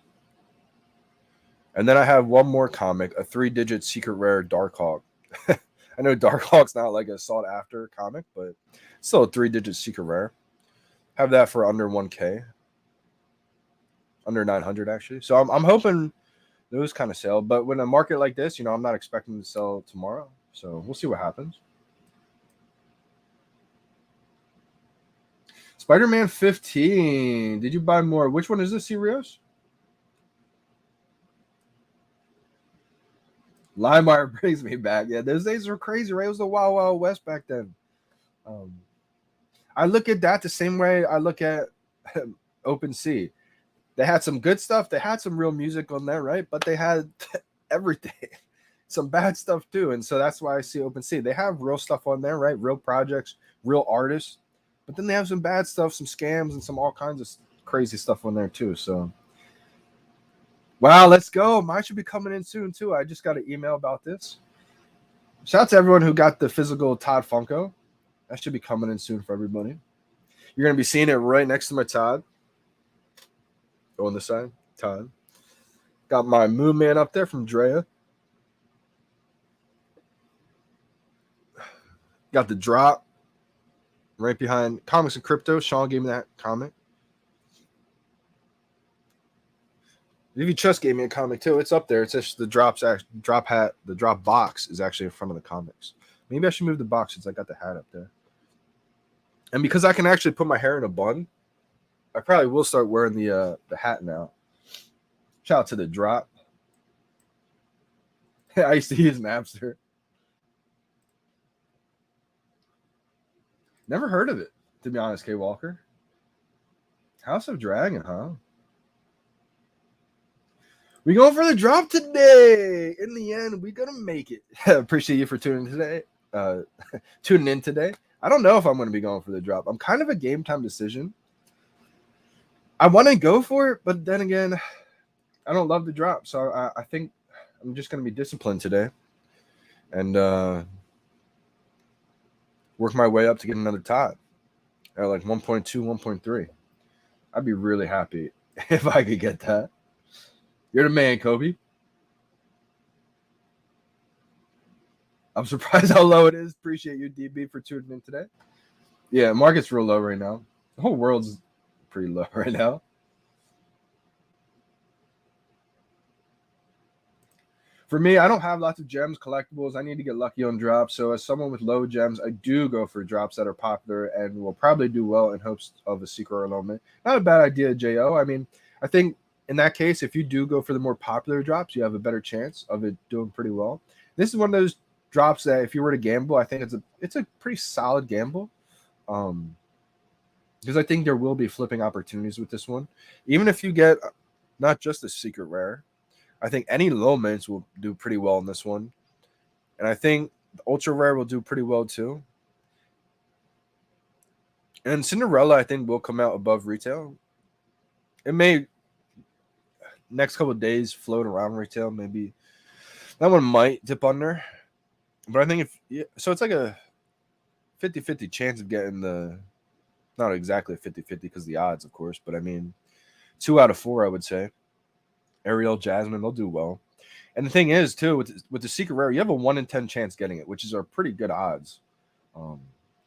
And then I have one more comic, a 3-digit secret rare Darkhawk. I know Darkhawk's not like a sought after comic, but still a 3-digit secret rare. Have that for under 1K. Under 900 actually. So I'm hoping those kind of sell. But when a market like this, you know, I'm not expecting to sell tomorrow. So we'll see what happens. Spider-Man 15. Did you buy more? Which one is this, Sirius? LimeWire brings me back. Yeah, those days were crazy, right? It was the Wild Wild West back then. I look at that the same way I look at OpenSea. They had some good stuff. They had some real music on there, right? But they had everything. Some bad stuff too. And so that's why I see OpenSea. They have real stuff on there, right? Real projects, real artists. But then they have some bad stuff, some scams, and some all kinds of crazy stuff on there too. So, wow, let's go. Mine should be coming in soon too. I just got an email about this. Shout out to everyone who got the physical Todd Funko. That should be coming in soon for everybody. You're going to be seeing it right next to my Todd. Go on this side. Todd. Got my Moon Man up there from Drea. Got the drop right behind Comics and Crypto. Sean gave me that comic. VeVe Trust gave me a comic too. It's up there. It's just the drop box is actually in front of the comics. Maybe I should move the box since I got the hat up there. And because I can actually put my hair in a bun, I probably will start wearing the hat now. Shout out to the drop. I used to use Napster. Never heard of it, to be honest, K. Walker. House of Dragon, huh? We going for the drop today. In the end, we gonna make it. Appreciate you for tuning in today. I don't know if I'm gonna be going for the drop. I'm kind of a game time decision. I want to go for it, but then again, I don't love the drop, so I think I'm just gonna be disciplined today and work my way up to get another top at like 1.2, 1.3. I'd be really happy if I could get that. You're the man, Kobe. I'm surprised how low it is. Appreciate you, DB, for tuning in today. Yeah, market's real low right now. The whole world's pretty low right now. For me, I don't have lots of gems, collectibles. I need to get lucky on drops. So as someone with low gems, I do go for drops that are popular and will probably do well in hopes of a secret or element. Not a bad idea, J.O. I mean, I think in that case, if you do go for the more popular drops, you have a better chance of it doing pretty well. This is one of those drops that if you were to gamble, I think it's a pretty solid gamble. Because I think there will be flipping opportunities with this one. Even if you get not just a secret rare, I think any low mints will do pretty well in this one. And I think the ultra rare will do pretty well too. And Cinderella, I think, will come out above retail. It may next couple of days float around retail. Maybe that one might dip under. But I think so it's like a 50-50 chance of getting not exactly 50-50 because the odds, of course, but I mean 2 out of 4, I would say. Ariel, Jasmine, they'll do well. And the thing is, too, with the secret rare, you have a 1 in 10 chance getting it, which is a pretty good odds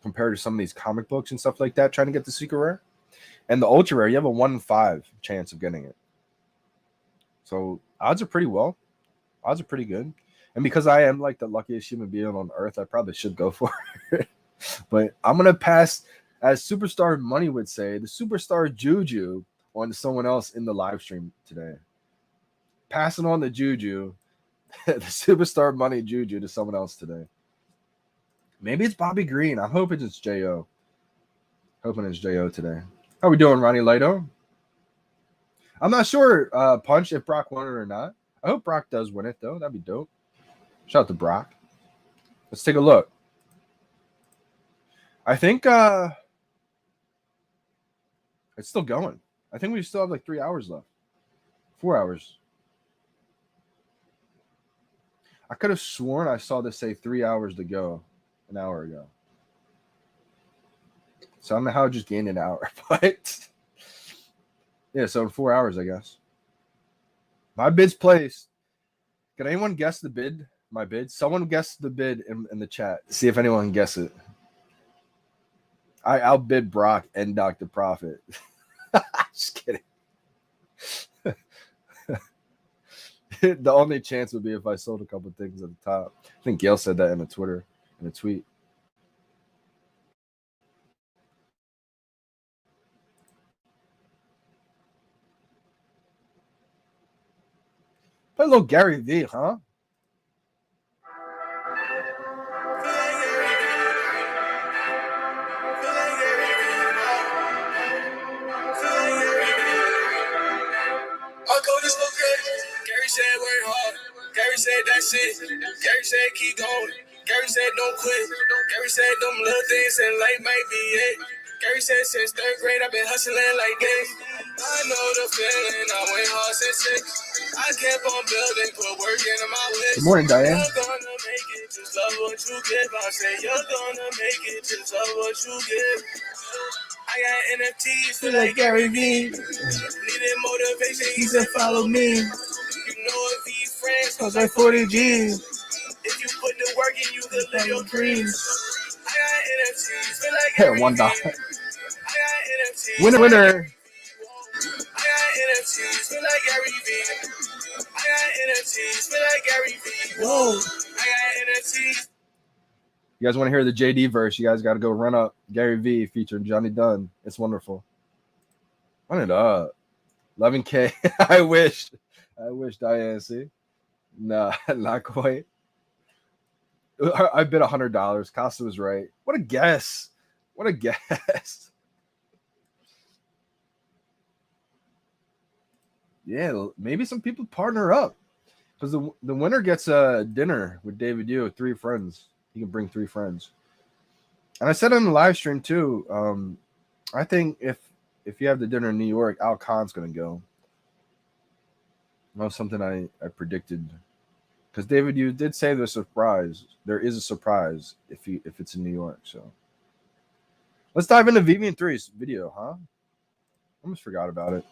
compared to some of these comic books and stuff like that, trying to get the secret rare. And the ultra rare, you have a 1 in 5 chance of getting it. So odds are pretty well. Odds are pretty good. And because I am like the luckiest human being on earth, I probably should go for it. But I'm going to pass, as Superstar Money would say, the Superstar Juju on to someone else in the live stream today. Passing on the Juju, the Superstar Money Juju to someone else today. Maybe it's Bobby Green. I'm hoping it's J.O. Hoping it's J.O. today. How we doing, Ronnie Lido? I'm not sure, Punch, if Brock won it or not. I hope Brock does win it, though. That'd be dope. Shout out to Brock. Let's take a look. I think it's still going. I think we still have like 3 hours left. 4 hours. I could have sworn I saw this say 3 hours to go an hour ago. So I don't know how I just gained an hour, but yeah, so in 4 hours, I guess. My bid's placed. Can anyone guess the bid? My bid? Someone guess the bid in the chat. See if anyone can guess it. I outbid Brock and Dr. Profit. Just kidding. The only chance would be if I sold a couple things at the top. I think Gail said that in a tweet. Play a little Gary V, huh? Gary said work hard. Gary said that shit. Gary said keep going. Gary said don't quit. Gary said them little things in life might be it. Gary said since 3rd grade I've been hustling like this. I know the feeling. I went hard since 6. I kept on building, put work into my list. Good morning, Diane. You're gonna make it, just love what you give. I say you're gonna make it, just love what you give. I got NFTs feel like Gary V. Needed motivation, he said follow me. You know if these friends cost like 40 G's. If you put the work in, you could live your dreams. I got NFTs feel like Gary V. $1. I got NFTs. Winner. I got NFTs feel like Gary V. I got NFTs feel like Gary V. Whoa. I got NFTs. You guys want to hear the JD verse? You guys got to go run up Gary V featuring Johnny Dunn. It's wonderful. Run it up. 11K. I wish, Diane. See? Nah, not quite. I bid $100. Costa was right. What a guess. What a guess. Yeah, maybe some people partner up because the winner gets a dinner with David Yu with 3 friends. He can bring 3 friends. And I said on the live stream too. I think if you have the dinner in New York, Al Khan's gonna go. That was something I predicted because David, you did say there's a surprise. There is a surprise if it's in New York. So let's dive into VeVe and 3's video, huh? I almost forgot about it.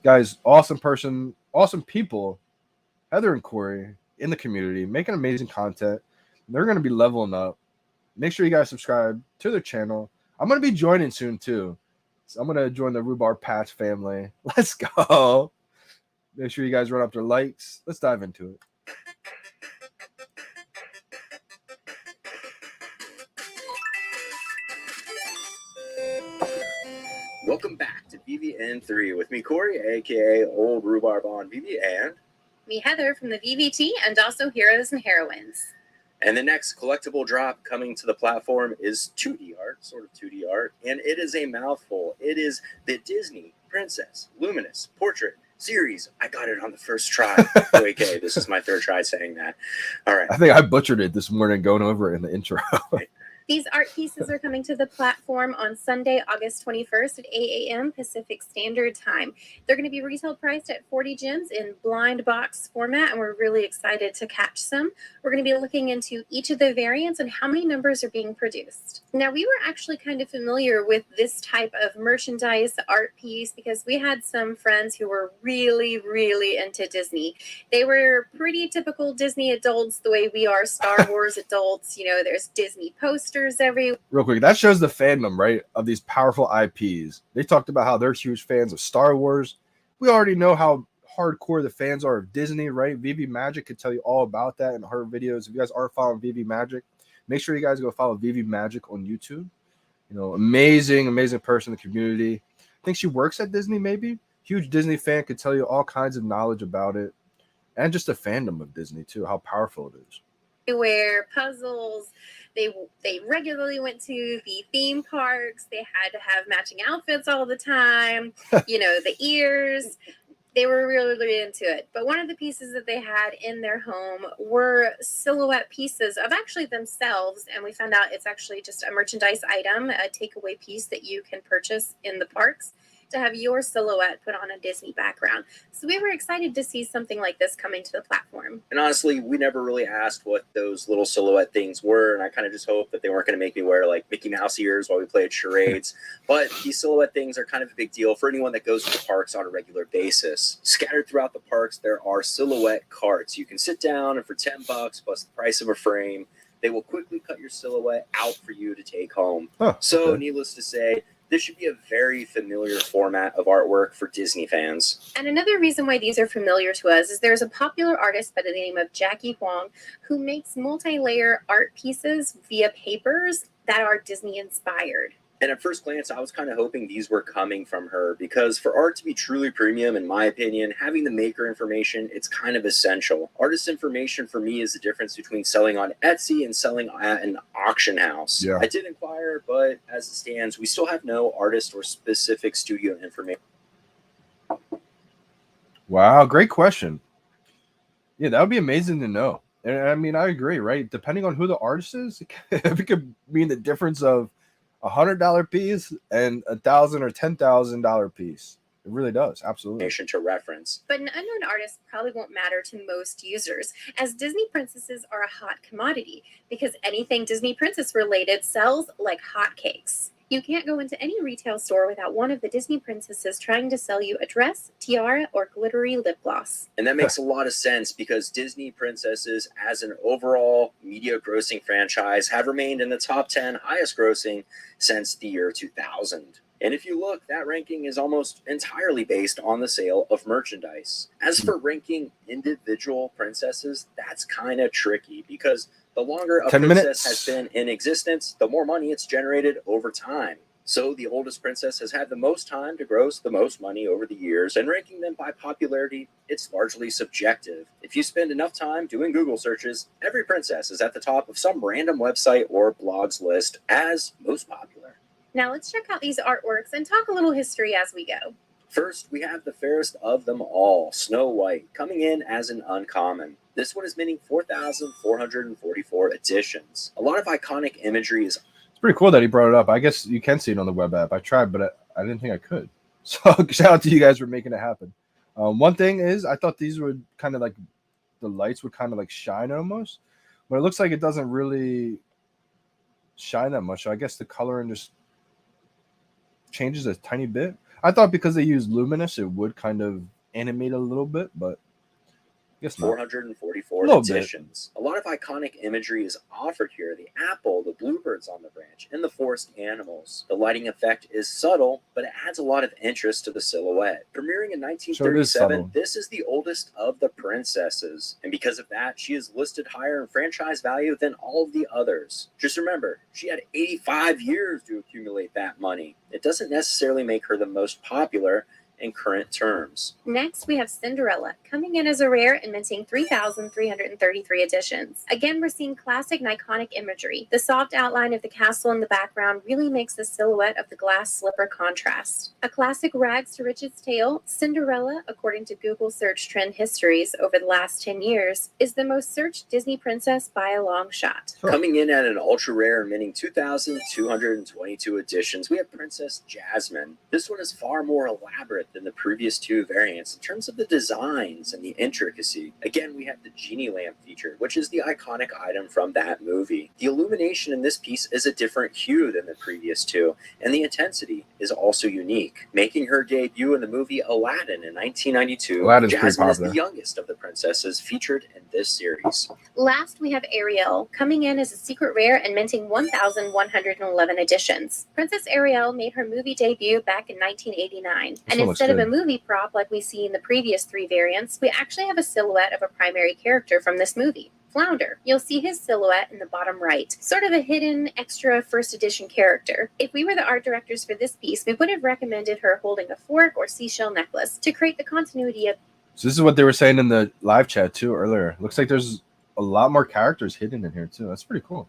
Guys, awesome person, awesome people. Heather and Corey in the community making amazing content. They're gonna be leveling up. Make sure you guys subscribe to their channel. I'm gonna be joining soon too. So I'm gonna join the Rhubarb Patch family. Let's go. Make sure you guys run up their likes. Let's dive into it. Welcome back to VeVe 3 with me, Corey, aka Old Rhubarb on VeVe, and Me, Heather, from the VVT, and also Heroes and Heroines. And the next collectible drop coming to the platform is 2D art, sort of 2D art, and it is a mouthful. It is the Disney Princess Luminous Portrait Series. I got it on the first try. Okay, this is my 3rd try saying that. All right. I think I butchered it this morning going over it in the intro. These art pieces are coming to the platform on Sunday, August 21st at 8 a.m. Pacific Standard Time. They're going to be retail priced at 40 gems in blind box format, and we're really excited to catch some. We're going to be looking into each of the variants and how many numbers are being produced. Now, we were actually kind of familiar with this type of merchandise art piece because we had some friends who were really, really into Disney. They were pretty typical Disney adults the way we are Star Wars adults. You know, there's Disney posters everywhere. Real quick, that shows the fandom, right, of these powerful IPs. They talked about how they're huge fans of Star Wars. We already know how hardcore the fans are of Disney, right? VeVe Magic could tell you all about that in her videos. If you guys aren't following VeVe Magic, make sure you guys go follow VeVe Magic on YouTube. You know, amazing person in the community. I think she works at Disney, maybe. Huge Disney fan, could tell you all kinds of knowledge about it. And just the fandom of Disney, too, how powerful it is. Puzzles. They regularly went to the theme parks. They had to have matching outfits all the time. You know, the ears. They were really, really into it. But one of the pieces that they had in their home were silhouette pieces of actually themselves. And we found out it's actually just a merchandise item, a takeaway piece that you can purchase in the parks to have your silhouette put on a Disney background. So we were excited to see something like this coming to the platform. And honestly, we never really asked what those little silhouette things were, and I kind of just hoped that they weren't going to make me wear like Mickey Mouse ears while we played charades. But these silhouette things are kind of a big deal for anyone that goes to the parks on a regular basis. Scattered throughout the parks, there are silhouette carts. You can sit down, and for $10 plus the price of a frame, they will quickly cut your silhouette out for you to take home. So needless to say, this should be a very familiar format of artwork for Disney fans. And another reason why these are familiar to us is there's a popular artist by the name of Jackie Huang who makes multi-layer art pieces via papers that are Disney inspired. And at first glance, I was kind of hoping these were coming from her because for art to be truly premium, in my opinion, having the maker information, it's kind of essential. Artist information for me is the difference between selling on Etsy and selling at an auction house. Yeah. I did inquire, but as it stands, we still have no artist or specific studio information. Wow, great question. Yeah, that would be amazing to know. And I mean, I agree, right? Depending on who the artist is, it could mean the difference of $100 piece and $1,000 or $10,000 piece. It really does, absolutely. To reference. But an unknown artist probably won't matter to most users, as Disney princesses are a hot commodity because anything Disney princess related sells like hotcakes. You can't go into any retail store without one of the Disney princesses trying to sell you a dress, tiara, or glittery lip gloss. And that makes a lot of sense because Disney princesses, as an overall media grossing franchise, have remained in the top 10 highest grossing since the year 2000. And if you look, that ranking is almost entirely based on the sale of merchandise. As for ranking individual princesses, that's kind of tricky because the longer a princess has been in existence, the more money it's generated over time. So the oldest princess has had the most time to gross the most money over the years, and ranking them by popularity, it's largely subjective. If you spend enough time doing Google searches, every princess is at the top of some random website or blog's list as most popular. Now let's check out these artworks and talk a little history as we go. First, we have the fairest of them all, Snow White, coming in as an uncommon. This one is minting 4,444 editions. A lot of iconic imagery is... It's pretty cool that he brought it up. I guess you can see it on the web app. I tried, but I didn't think I could. So shout out to you guys for making it happen. One thing is, I thought these would kind of like, the lights would kind of like shine almost, but it looks like it doesn't really shine that much. So I guess the coloring just changes a tiny bit. I thought because they use Luminous, it would kind of animate a little bit, but I guess not. 444 editions. A lot of iconic imagery is offered here. The apple, the bluebirds on the branch, and the forest animals. The lighting effect is subtle, but it adds a lot of interest to the silhouette. Premiering in 1937, this is the oldest of the princesses. And because of that, she is listed higher in franchise value than all of the others. Just remember, she had 85 years to accumulate that money. It doesn't necessarily make her the most popular in current terms. Next, we have Cinderella, coming in as a rare and minting 3,333 editions. Again, we're seeing classic and iconic imagery. The soft outline of the castle in the background really makes the silhouette of the glass slipper contrast. A classic rags to riches tale, Cinderella, according to Google search trend histories over the last 10 years, is the most searched Disney princess by a long shot. Coming in at an ultra rare and minting 2,222 editions, we have Princess Jasmine. This one is far more elaborate than the previous two variants in terms of the designs and the intricacy. Again, we have the genie lamp featured, which is the iconic item from that movie. The illumination in this piece is a different hue than the previous two, and the intensity is also unique. Making her debut in the movie Aladdin in 1992, Jasmine is the youngest of the princesses featured in this series. Last, we have Ariel, coming in as a secret rare and minting 1,111 editions. Princess Ariel made her movie debut back in 1989, and instead of a movie prop like we see in the previous three variants, we actually have a silhouette of a primary character from this movie, Flounder. You'll see his silhouette in the bottom right, sort of a hidden extra first edition character. If we were the art directors for this piece, we would have recommended her holding a fork or seashell necklace to create the continuity of... So this is what they were saying in the live chat too earlier. Looks like there's a lot more characters hidden in here too. That's pretty cool.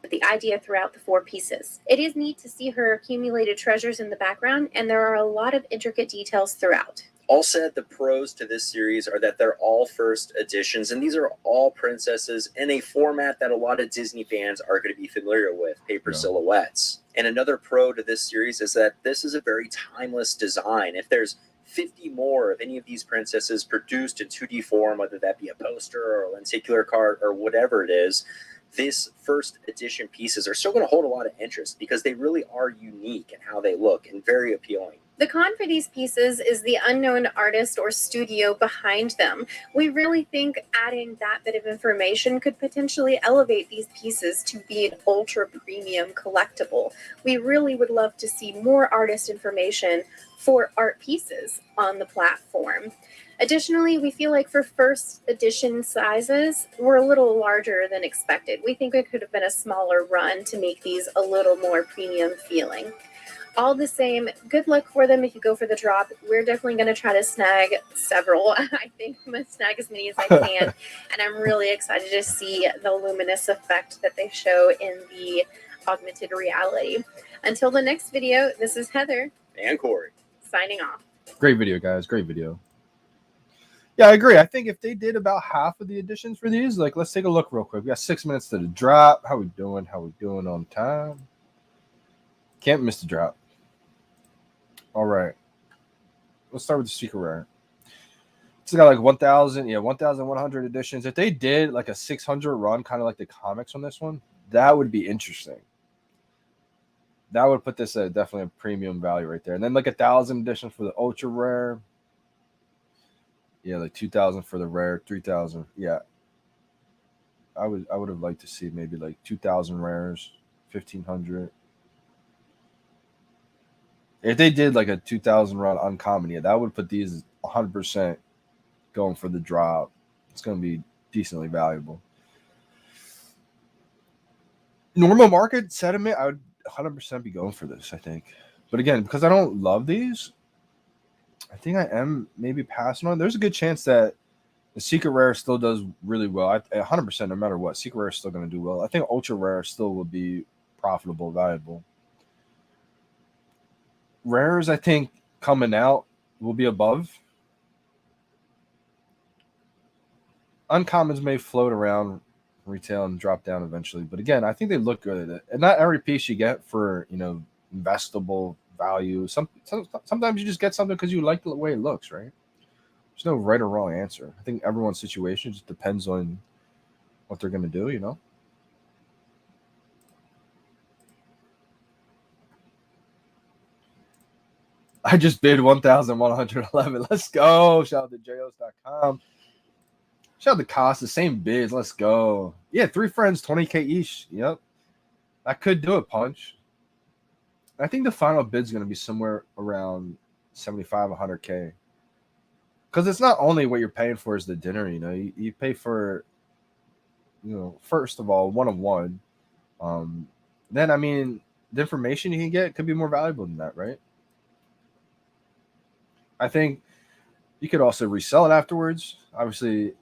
The idea throughout the four pieces. It is neat to see her accumulated treasures in the background, and there are a lot of intricate details throughout. All said, the pros to this series are that they're all first editions, and these are all princesses in a format that a lot of Disney fans are going to be familiar with, paper silhouettes. And another pro to this series is that this is a very timeless design. If there's 50 more of any of these princesses produced in 2D form, whether that be a poster or a lenticular card or whatever it is, this first edition pieces are still going to hold a lot of interest because they really are unique in how they look and very appealing. The con for these pieces is the unknown artist or studio behind them. We really think adding that bit of information could potentially elevate these pieces to be an ultra premium collectible. We really would love to see more artist information for art pieces on the platform. Additionally, we feel like for first edition sizes, we're a little larger than expected. We think it could have been a smaller run to make these a little more premium feeling. All the same, good luck for them if you go for the drop. We're definitely going to try to snag several. I think I'm going to snag as many as I can. And I'm really excited to see the luminous effect that they show in the augmented reality. Until the next video, this is Heather. And Corey. Signing off. Great video, guys. Great video. Yeah, I agree. I think if they did about half of the editions for these, like, let's take a look real quick. We got 6 minutes to the drop. How we doing? How we doing on time? Can't miss the drop. All right. Let's start with the secret rare. It's got like 1,100 editions. If they did like a 600 run, kind of like the comics on this one, that would be interesting. That would put this at definitely a premium value right there. And then like 1,000 editions for the ultra rare. Yeah, like 2,000 for the rare, 3,000. Yeah, I would have liked to see maybe like 2,000 rares, 1,500. If they did like a 2,000 run uncommon, yeah, that would put these 100% going for the drop. It's going to be decently valuable. Normal market sentiment, I would 100% be going for this, I think. But again, because I don't love these, I think I am maybe passing on. There's a good chance that the secret rare still does really well. 100%, no matter what, secret rare is still going to do well. I think ultra rare still will be profitable, valuable. rares, I think, coming out will be above. Uncommons may float around retail and drop down eventually, but again, I think they look good at it. And not every piece you get for investable value. Sometimes you just get something because you like the way it looks, right? There's no right or wrong answer. I think everyone's situation just depends on what they're gonna do. I just bid 1,111. Let's go. Shout out to jos.com. Shout out to Cost, the same bids. Let's go. Yeah, 3 friends, 20K each. Yep. That could do it, Punch. I think the final bid's going to be somewhere around 75, 100K. Because it's not only what you're paying for is the dinner, You pay for, first of all, 1-of-1. Then, I mean, the information you can get could be more valuable than that, right? I think you could also resell it afterwards. Obviously,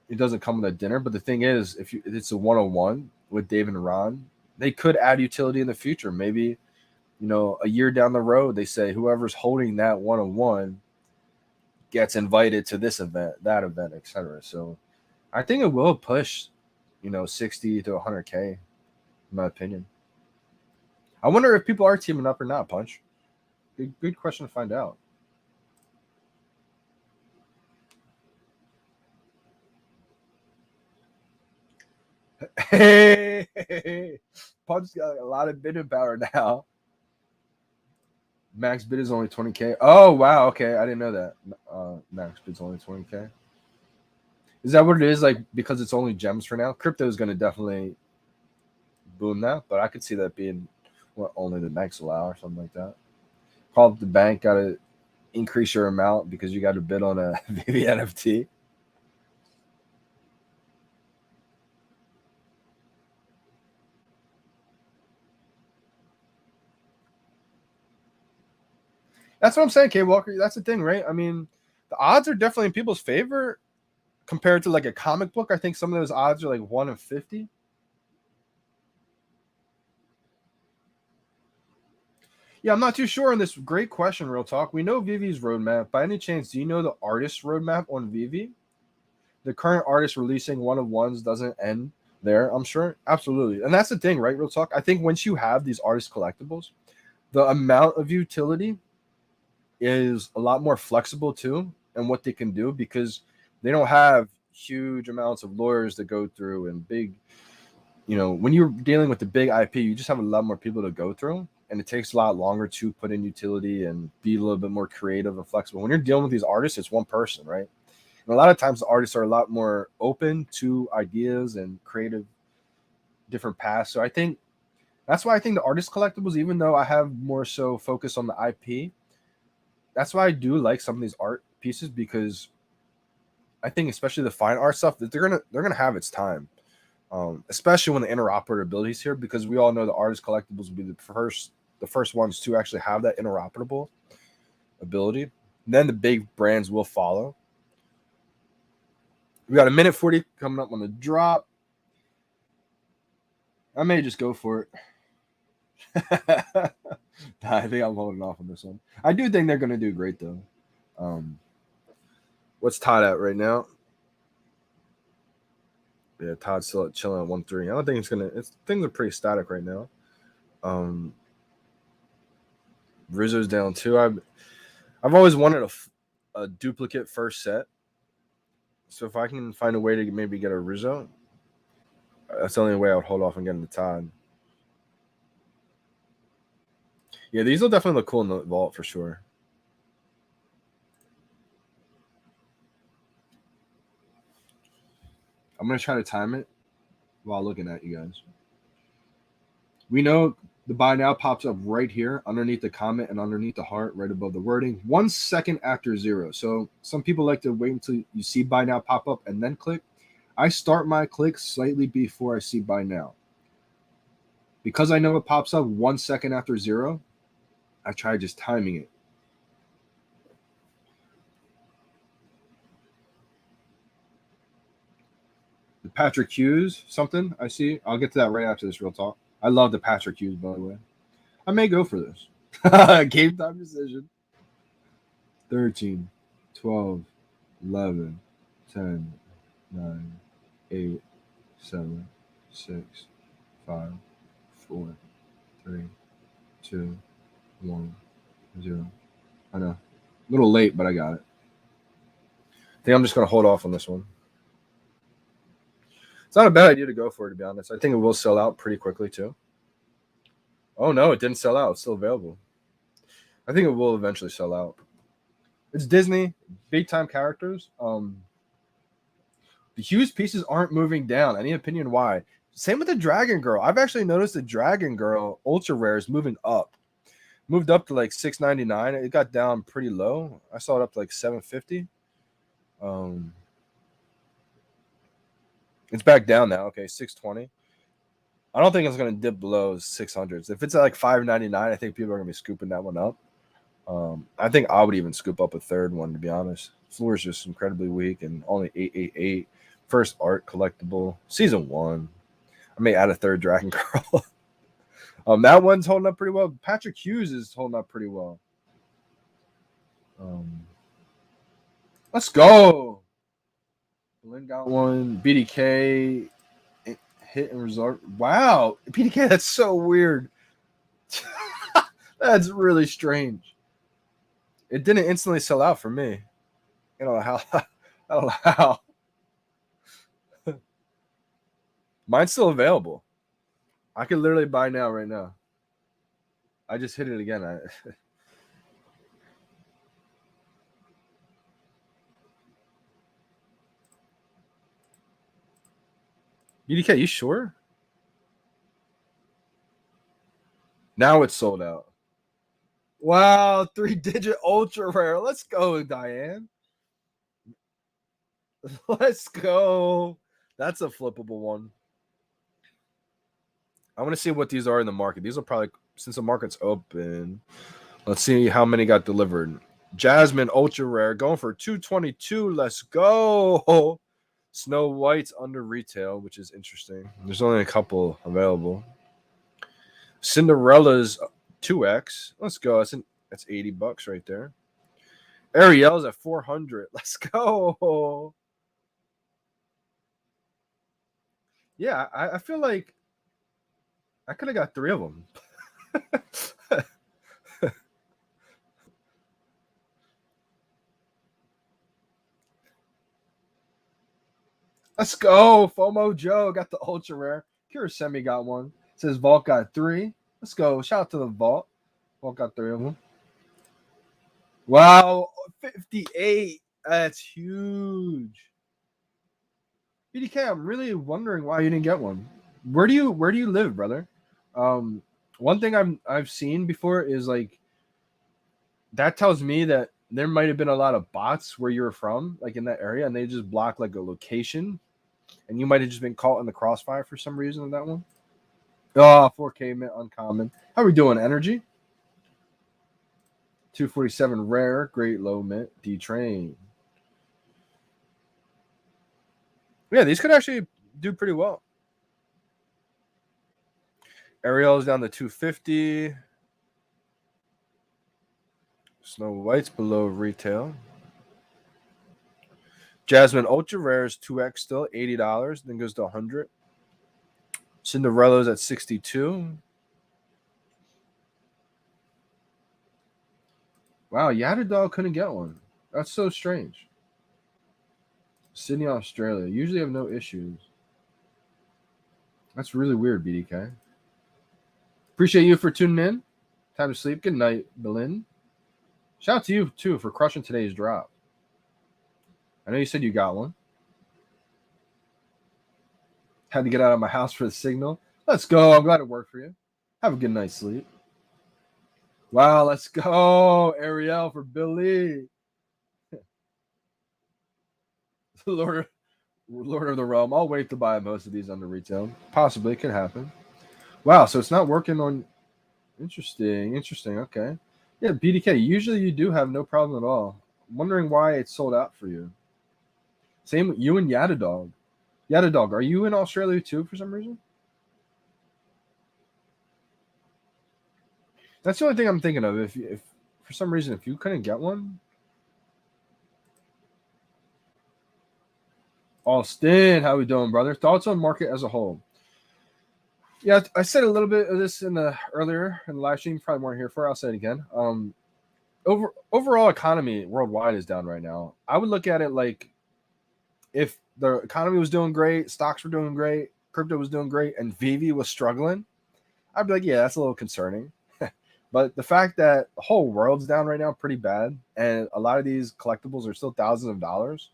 it doesn't come with a dinner, but the thing is, if it's a 1-on-1 with Dave and Ron, they could add utility in the future. Maybe, a year down the road, they say whoever's holding that 1-on-1 gets invited to this event, that event, etc. So I think it will push, 60 to 100K, in my opinion. I wonder if people are teaming up or not, Punch. Good question to find out. Hey, Punch got a lot of bidding power now. Max bid is only 20K. Oh, wow. Okay, I didn't know that. Max bid's only 20K. Is that what it is? Like, because it's only gems for now? Crypto is going to definitely boom that, but I could see that being what only the banks allow or something like that. Call up the bank, got to increase your amount because you got to bid on a VeVe NFT. That's what I'm saying, K Walker. That's the thing, right? I mean, the odds are definitely in people's favor compared to like a comic book. I think some of those odds are like 1 in 50. Yeah, I'm not too sure on this. Great question, Real Talk. We know VeVe's roadmap. By any chance, do you know the artist roadmap on VeVe? The current artist releasing 1-of-1s doesn't end there, I'm sure. Absolutely. And that's the thing, right, Real Talk? I think once you have these artist collectibles, the amount of utility is a lot more flexible too, and what they can do, because they don't have huge amounts of lawyers to go through and big, when you're dealing with the big IP, you just have a lot more people to go through, and it takes a lot longer to put in utility and be a little bit more creative and flexible. When you're dealing with these artists, it's one person, right? And a lot of times the artists are a lot more open to ideas and creative different paths. So I think that's why I think the artist collectibles, even though I have more so focus on the IP, that's why I do like some of these art pieces, because I think especially the fine art stuff that they're gonna have its time, especially when the interoperability is here, because we all know the artist collectibles will be the first ones to actually have that interoperable ability. And then the big brands will follow. We got a minute 40 coming up on the drop. I may just go for it. I think I'm holding off on this one. I do think they're going to do great, though. What's Todd at right now? Yeah, Todd's still chilling at 1-3. I don't think it's going to... Things are pretty static right now. Rizzo's down 2. I've always wanted a duplicate first set. So if I can find a way to maybe get a Rizzo, that's the only way I would hold off on getting the Todd. Yeah, these will definitely look cool in the vault for sure. I'm going to try to time it while looking at you guys. We know the buy now pops up right here underneath the comment and underneath the heart right above the wording 1 second after 0. So some people like to wait until you see buy now pop up and then click. I start my click slightly before I see buy now. Because I know it pops up 1 second after 0, I try just timing it. The Patrick Hughes, I see. I'll get to that right after this, Real Talk. I love the Patrick Hughes, by the way. I may go for this. Game time decision. 13, 12, 11, 10, 9, 8, 7, 6, 5, 4, 3, 2, 1, 0. I know. A little late, but I got it. I think I'm just going to hold off on this one. It's not a bad idea to go for it, to be honest. I think it will sell out pretty quickly, too. Oh, no, it didn't sell out. It's still available. I think it will eventually sell out. It's Disney, big-time characters. The Hughes pieces aren't moving down. Any opinion why? Same with the Dragon Girl. I've actually noticed the Dragon Girl Ultra Rare is moving up. Moved up to like $6.99. It got down pretty low. I saw it up to like $7.50. It's back down now. Okay, $6.20. I don't think it's going to dip below 600s. If it's at like $5.99, I think people are going to be scooping that one up. I think I would even scoop up a third one, to be honest. Floor is just incredibly weak and only 888. First art collectible, season 1. I may add a third Dragon Girl. That one's holding up pretty well. Patrick Hughes is holding up pretty well. Let's go. Lynn got one. BDK hit and result. Wow, BDK, that's so weird. That's really strange. It didn't instantly sell out for me. I don't know how. I don't know how. Mine's still available. I could literally buy now, right now. I just hit it again. BDK, you sure? Now it's sold out. Wow, 3-digit ultra rare. Let's go, Diane. Let's go. That's a flippable one. I want to see what these are in the market. These will probably, since the market's open, let's see how many got delivered. Jasmine ultra rare going for $222. Let's go. Snow White's under retail, which is interesting. There's only a couple available. Cinderella's 2X. Let's go. That's $80 right there. Ariel's at $400. Let's go. Yeah, I feel like I could have got 3 of them. Let's go. FOMO Joe got the ultra rare. Kurosemi got one. Says Vault got 3. Let's go. Shout out to the Vault. Vault got 3 of them. Wow, 58. That's huge. BDK, I'm really wondering why you didn't get one. Where do you live, brother? One thing I've seen before is like that tells me that there might have been a lot of bots where you're from, like in that area, and they just block like a location, and you might have just been caught in the crossfire for some reason on that one. Oh, 4K mint uncommon. How are we doing, Energy? 247 rare, great low mint, D-Train. Yeah, these could actually do pretty well. Ariel's down to 250. Snow White's below retail. Jasmine Ultra Rare is 2X still, $80. Then goes to 100. Cinderella's at 62. Wow, Yatadog couldn't get one. That's so strange. Sydney, Australia. Usually have no issues. That's really weird, BDK. Appreciate you for tuning in. Time to sleep. Good night, Belin. Shout out to you, too, for crushing today's drop. I know you said you got one. Had to get out of my house for the signal. Let's go. I'm glad it worked for you. Have a good night's sleep. Wow, let's go. Ariel for Billy. Lord of the Realm. I'll wait to buy most of these under retail. Possibly. It could happen. Wow, so it's not working on... Interesting. Okay. Yeah, BDK, usually you do have no problem at all. I'm wondering why it's sold out for you. Same with you and Yatadog. Yatadog, are you in Australia too for some reason? That's the only thing I'm thinking of. If for some reason, if you couldn't get one. Austin, how we doing, brother? Thoughts on market as a whole? Yeah, I said a little bit of this earlier in the live stream. You probably weren't here for it. I'll say it again. Overall economy worldwide is down right now. I would look at it like if the economy was doing great, stocks were doing great, crypto was doing great, and VeVe was struggling, I'd be like, yeah, that's a little concerning. But the fact that the whole world's down right now pretty bad, and a lot of these collectibles are still thousands of dollars,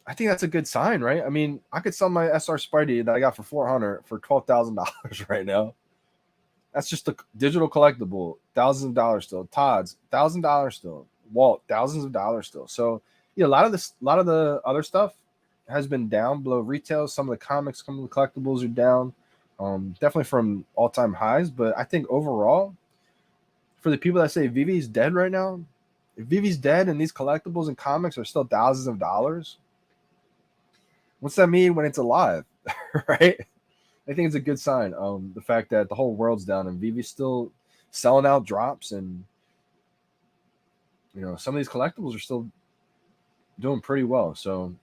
I think that's a good sign, right? I mean, I could sell my SR Spidey that I got for $400 for $12,000 right now. That's just a digital collectible, thousands of dollars still. Todd's $1,000 still. Walt, thousands of dollars still. So yeah, a lot of the other stuff has been down below retail. Some of the comics, some of the collectibles are down, definitely from all-time highs. But I think overall, for the people that say VeVe's dead right now, if VeVe's dead and these collectibles and comics are still thousands of dollars, what's that mean when it's alive, right? I think it's a good sign. The fact that the whole world's down and VeVe's still selling out drops, and some of these collectibles are still doing pretty well. So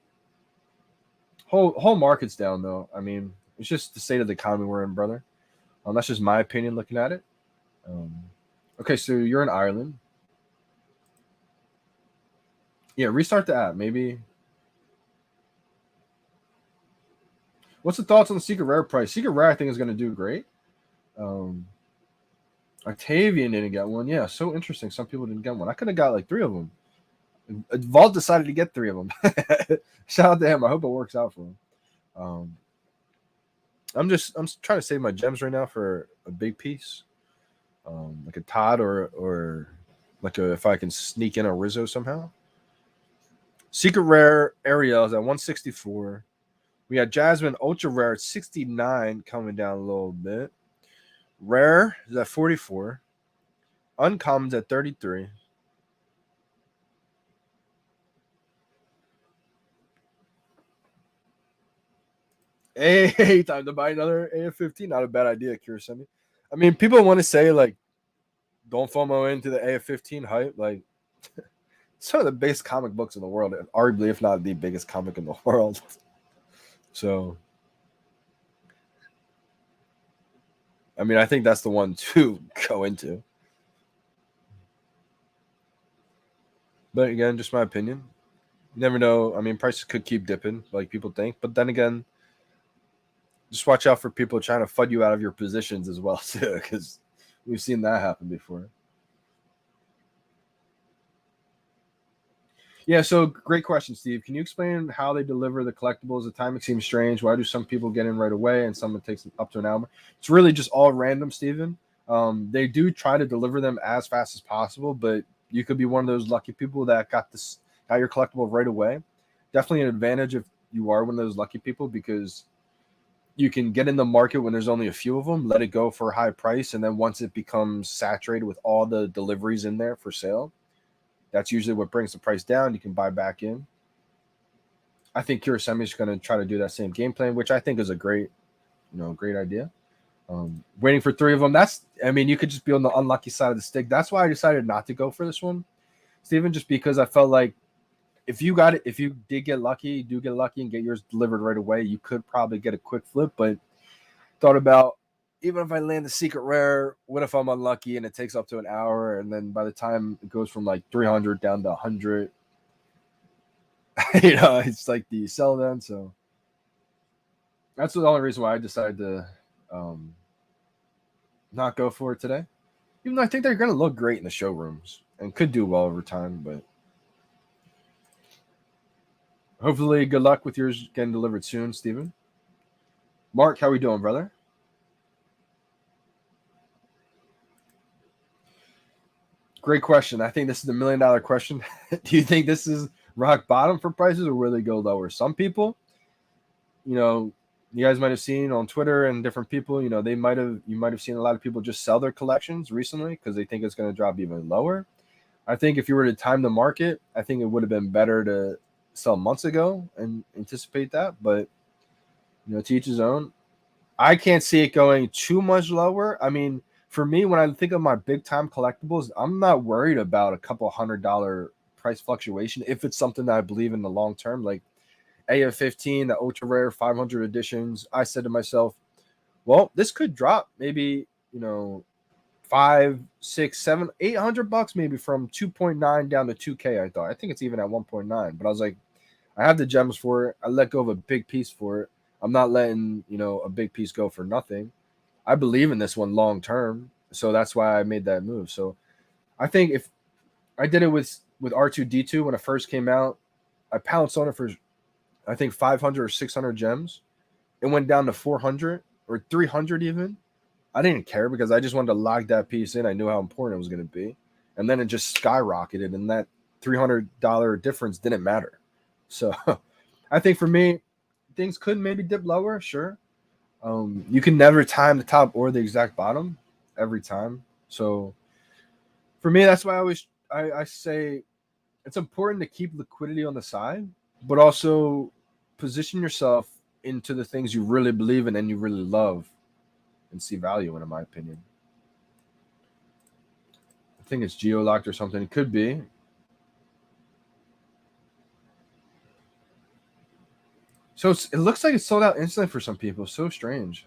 whole market's down though. I mean, it's just the state of the economy we're in, brother. That's just my opinion looking at it. Okay, so you're in Ireland. Yeah, restart the app, maybe. What's the thoughts on the Secret Rare price? Secret Rare, I think, is going to do great. Octavian didn't get one. Yeah, so interesting. Some people didn't get one. I could have got like 3 of them. Vault decided to get 3 of them. Shout out to him. I hope it works out for him. I'm trying to save my gems right now for a big piece, like a Todd or like if I can sneak in a Rizzo somehow. Secret Rare Ariel is at 164. We got Jasmine Ultra Rare at 69, coming down a little bit. Rare is at 44. Uncommon's at 33. Hey, time to buy another AF-15. Not a bad idea, Kurosemi. I mean, people want to say, like, don't FOMO into the AF-15 hype. Like, it's one of the biggest comic books in the world, and arguably, if not the biggest comic in the world. So, I mean, I think that's the one to go into. But again, just my opinion. You never know. I mean, prices could keep dipping like people think. But then again, just watch out for people trying to FUD you out of your positions as well, too, because we've seen that happen before. Yeah, so great question, Steve. Can you explain how they deliver the collectibles? The timing seems strange. Why do some people get in right away and some it takes up to an hour? It's really just all random, Steven. They do try to deliver them as fast as possible, but you could be one of those lucky people that got your collectible right away. Definitely an advantage if you are one of those lucky people, because you can get in the market when there's only a few of them, let it go for a high price, and then once it becomes saturated with all the deliveries in there for sale, that's usually what brings the price down. You can buy back in. I think Kurosemi is going to try to do that same game plan, which I think is a great idea. Waiting for 3 of them. You could just be on the unlucky side of the stick. That's why I decided not to go for this one, Steven, just because I felt like if you do get lucky and get yours delivered right away, you could probably get a quick flip. But thought about, even if I land the Secret Rare, what if I'm unlucky and it takes up to an hour, and then by the time it goes from like 300 down to 100, it's like the sell then. So that's the only reason why I decided to not go for it today. Even though I think they're going to look great in the showrooms and could do well over time, but hopefully good luck with yours getting delivered soon, Steven. Mark, how we doing, brother? Great question. I think this is the $1 million question. Do you think this is rock bottom for prices, or will they go lower? Some people, you guys might have seen on Twitter and different people, you might have seen a lot of people just sell their collections recently because they think it's going to drop even lower. I think if you were to time the market, I think it would have been better to sell months ago and anticipate that. But, to each his own. I can't see it going too much lower. I mean, for me, when I think of my big time collectibles, I'm not worried about a couple $100 price fluctuation if it's something that I believe in the long term, like AF15, the ultra rare 500 editions. I said to myself, well, this could drop maybe, you know, 5, 6, 7, $800 maybe from 2.9 down to 2K. I think it's even at 1.9, but I was like, I have the gems for it. I let go of a big piece for it. I'm not letting, you know, a big piece go for nothing. I believe in this one long term, so that's why I made that move. So I think if I did it with R2D2 when it first came out, I pounced on it for I think 500 or 600 gems. It went down to 400 or 300 even. I didn't care because I just wanted to lock that piece in. I knew how important it was going to be, and then it just skyrocketed, and that $300 difference didn't matter. So I think for me, things could maybe dip lower, sure. You can never time the top or the exact bottom every time. So for me, that's why I say it's important to keep liquidity on the side, but also position yourself into the things you really believe in and you really love and see value in my opinion. I think it's geo-locked or something. It could be. So it looks like it's sold out instantly for some people. So strange.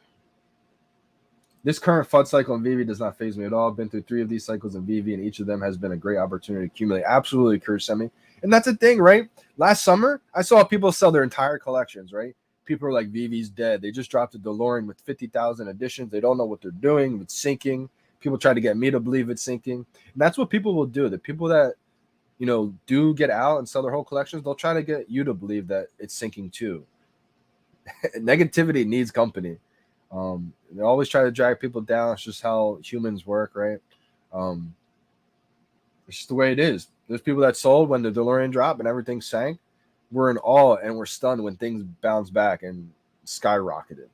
This current FUD cycle in VeVe does not faze me at all. I've been through 3 of these cycles in VeVe, and each of them has been a great opportunity to accumulate. Absolutely, Kursemi. And that's the thing, right? Last summer, I saw people sell their entire collections, right? People are like, VeVe's dead. They just dropped a DeLorean with 50,000 editions. They don't know what they're doing. It's sinking. People try to get me to believe it's sinking. And that's what people will do. The people that, you know, do get out and sell their whole collections, they'll try to get you to believe that it's sinking too. Negativity needs company. They always try to drag people down. It's just how humans work, right? It's just the way it is. There's people that sold when the DeLorean dropped and everything sank. We're in awe and we're stunned when things bounce back and skyrocketed.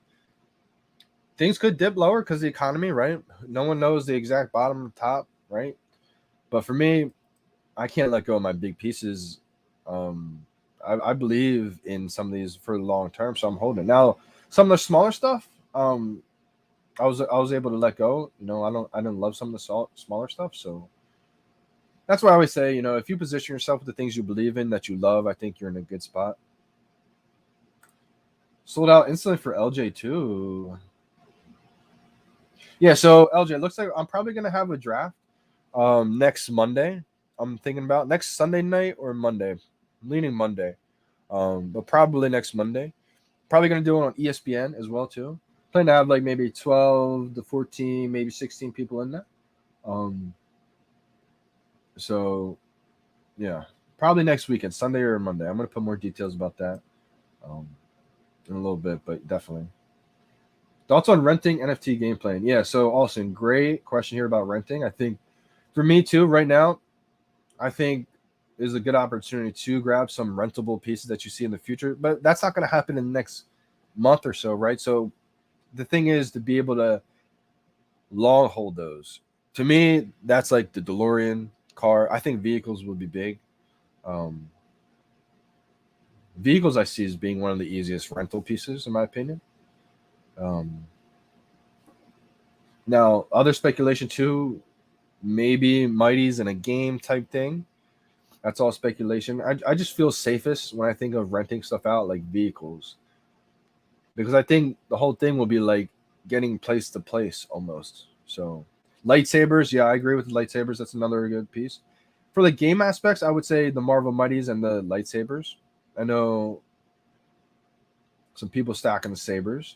Things could dip lower because the economy, right? No one knows the exact bottom and top, right? But for me, I can't let go of my big pieces. I believe in some of these for the long term, so I'm holding it. Now, some of the smaller stuff, I was able to let go. You know, I didn't love some of the smaller stuff, so that's why I always say, you know, if you position yourself with the things you believe in that you love, I think you're in a good spot. Sold out instantly for LJ too. Yeah, so LJ, looks like I'm probably gonna have a draft next Monday. I'm thinking about next Sunday night or Monday. I'm leaning Monday, but probably next Monday. Probably gonna do it on ESPN as well too. Plan to have like maybe 12 to 14, maybe 16 people in there. So yeah, probably next weekend, Sunday or Monday. I'm gonna put more details about that in a little bit, but definitely. Thoughts on renting NFT game playing? Yeah, so Austin, great question here about renting. I think for me too, right now, I think is a good opportunity to grab some rentable pieces that you see in the future, but that's not going to happen in the next month or so, right? So the thing is to be able to long hold those. To me, that's like the DeLorean car. I think vehicles would be big. Vehicles I see as being one of the easiest rental pieces, in my opinion. Now, other speculation too, maybe Mighty's in a game type thing. That's all speculation. I just feel safest when I think of renting stuff out like vehicles. Because I think the whole thing will be like getting place to place almost. So lightsabers, yeah, I agree with the lightsabers. That's another good piece. For the game aspects, I would say the Marvel Mighties and the lightsabers. I know some people stacking the sabers.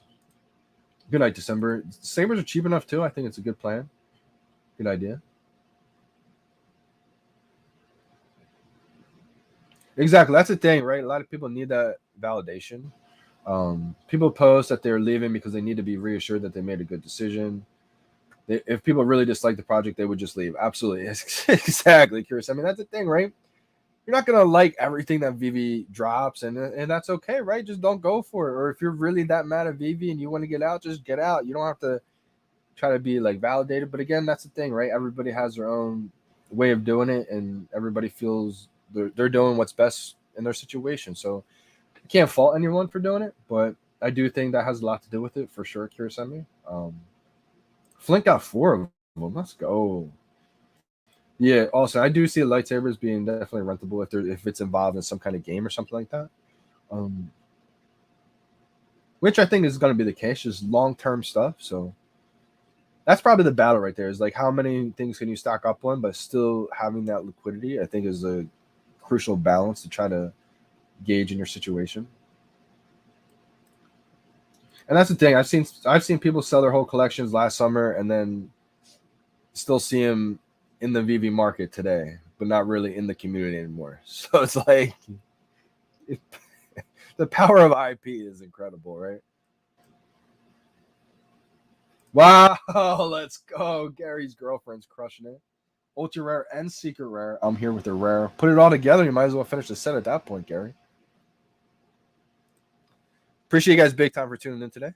Good night, December. Sabers are cheap enough too. I think it's a good plan. Good idea. Exactly. That's the thing, right? A lot of people need that validation. People post that they're leaving because they need to be reassured that they made a good decision. If people really dislike the project, they would just leave. Absolutely. Exactly, Curious. I mean, that's the thing, right? You're not gonna like everything that VeVe drops, and that's okay, right? Just don't go for it. Or if you're really that mad at VeVe and you want to get out, just get out. You don't have to try to be like validated. But again, that's the thing, right? Everybody has their own way of doing it, and everybody feels they're doing what's best in their situation. So you can't fault anyone for doing it, but I do think that has a lot to do with it for sure, Kirasemi. Flink got 4 of them. Let's go. Yeah, also I do see lightsabers being definitely rentable if it's involved in some kind of game or something like that. Which I think is going to be the case, just long-term stuff. So that's probably the battle right there, is like how many things can you stock up on, but still having that liquidity, I think is a crucial balance to try to gauge in your situation. And that's the thing. I've seen people sell their whole collections last summer and then still see them in the VeVe market today, but not really in the community anymore. So it's like the power of IP is incredible, right? Wow, let's go. Gary's girlfriend's crushing it. Ultra rare and secret rare. I'm here with the rare. Put it all together. You might as well finish the set at that point, Gary. Appreciate you guys big time for tuning in today.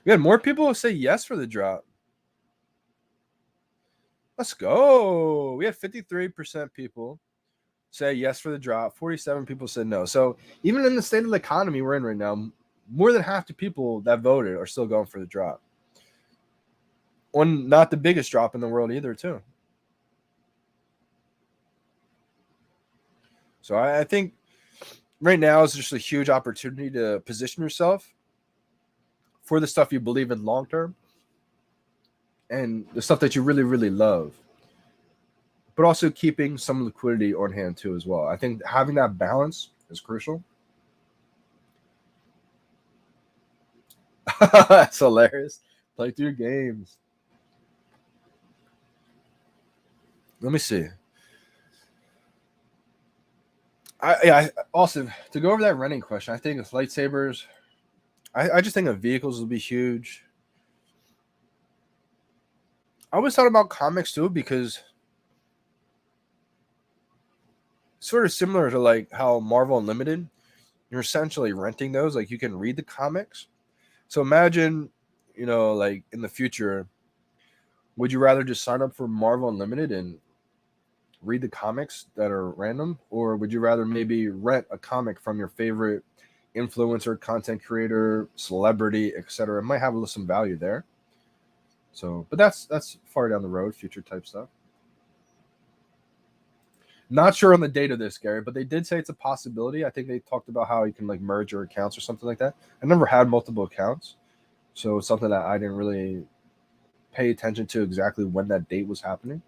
We had more people say yes for the drop. Let's go. We had 53% people say yes for the drop. 47 people said no. So even in the state of the economy we're in right now, more than half the people that voted are still going for the drop. On not the biggest drop in the world either, too. So I think right now is just a huge opportunity to position yourself for the stuff you believe in long term and the stuff that you really, really love, but also keeping some liquidity on hand too as well. I think having that balance is crucial. That's hilarious. Play through your games. Let me see. Also, to go over that renting question, I think with lightsabers, I just think of vehicles will be huge. I always thought about comics too, because sort of similar to like how Marvel Unlimited, you're essentially renting those. Like you can read the comics. So imagine, like in the future, would you rather just sign up for Marvel Unlimited and read the comics that are random, or would you rather maybe rent a comic from your favorite influencer, content creator, celebrity, etc.? It might have some value there. So, but that's far down the road, future type stuff. Not sure on the date of this, Gary, but they did say it's a possibility. I think they talked about how you can like merge your accounts or something like that. I never had multiple accounts, so it's something that I didn't really pay attention to exactly when that date was happening.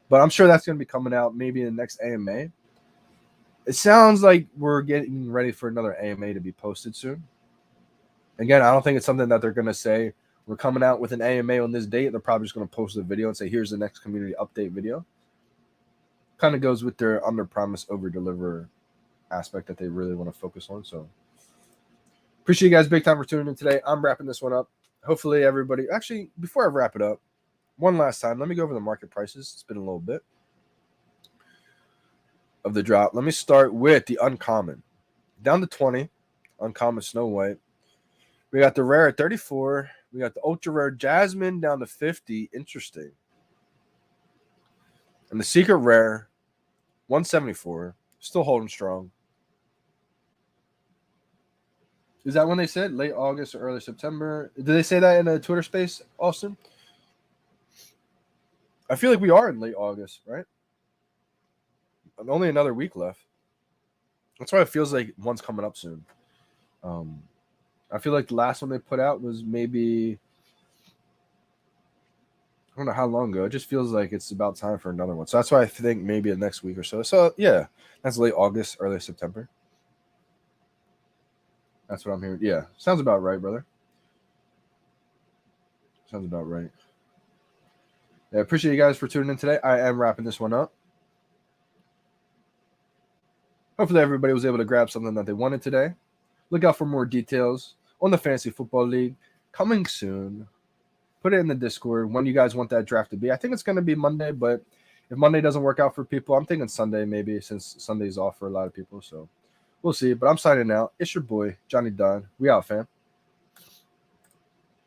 But I'm sure that's going to be coming out maybe in the next AMA. It sounds like we're getting ready for another AMA to be posted soon. Again, I don't think it's something that they're going to say, we're coming out with an AMA on this date. They're probably just going to post a video and say, here's the next community update video. Kind of goes with their under promise, over deliver aspect that they really want to focus on. So appreciate you guys big time for tuning in today. I'm wrapping this one up. Hopefully everybody, actually, before I wrap it up, one last time, let me go over the market prices. It's been a little bit of the drop. Let me start with the uncommon. Down to 20, uncommon Snow White. We got the rare at 34. We got the ultra rare Jasmine down to 50. Interesting. And the secret rare, 174. Still holding strong. Is that when they said? Late August or early September? Did they say that in a Twitter space, Austin? I feel like we are in late August, right? Only another week left. That's why it feels like one's coming up soon. I feel like the last one they put out was maybe, I don't know how long ago. It just feels like it's about time for another one. So that's why I think maybe the next week or so. So yeah, that's late August, early September. That's what I'm hearing. Yeah, sounds about right, brother. Sounds about right. Yeah, appreciate you guys for tuning in today. I am wrapping this one up. Hopefully everybody was able to grab something that they wanted today. Look out for more details on the Fantasy Football League coming soon. Put it in the Discord when you guys want that draft to be. I think it's going to be Monday, but if Monday doesn't work out for people, I'm thinking Sunday maybe, since Sunday's off for a lot of people. So we'll see. But I'm signing out. It's your boy, Johnny Dunn. We out, fam.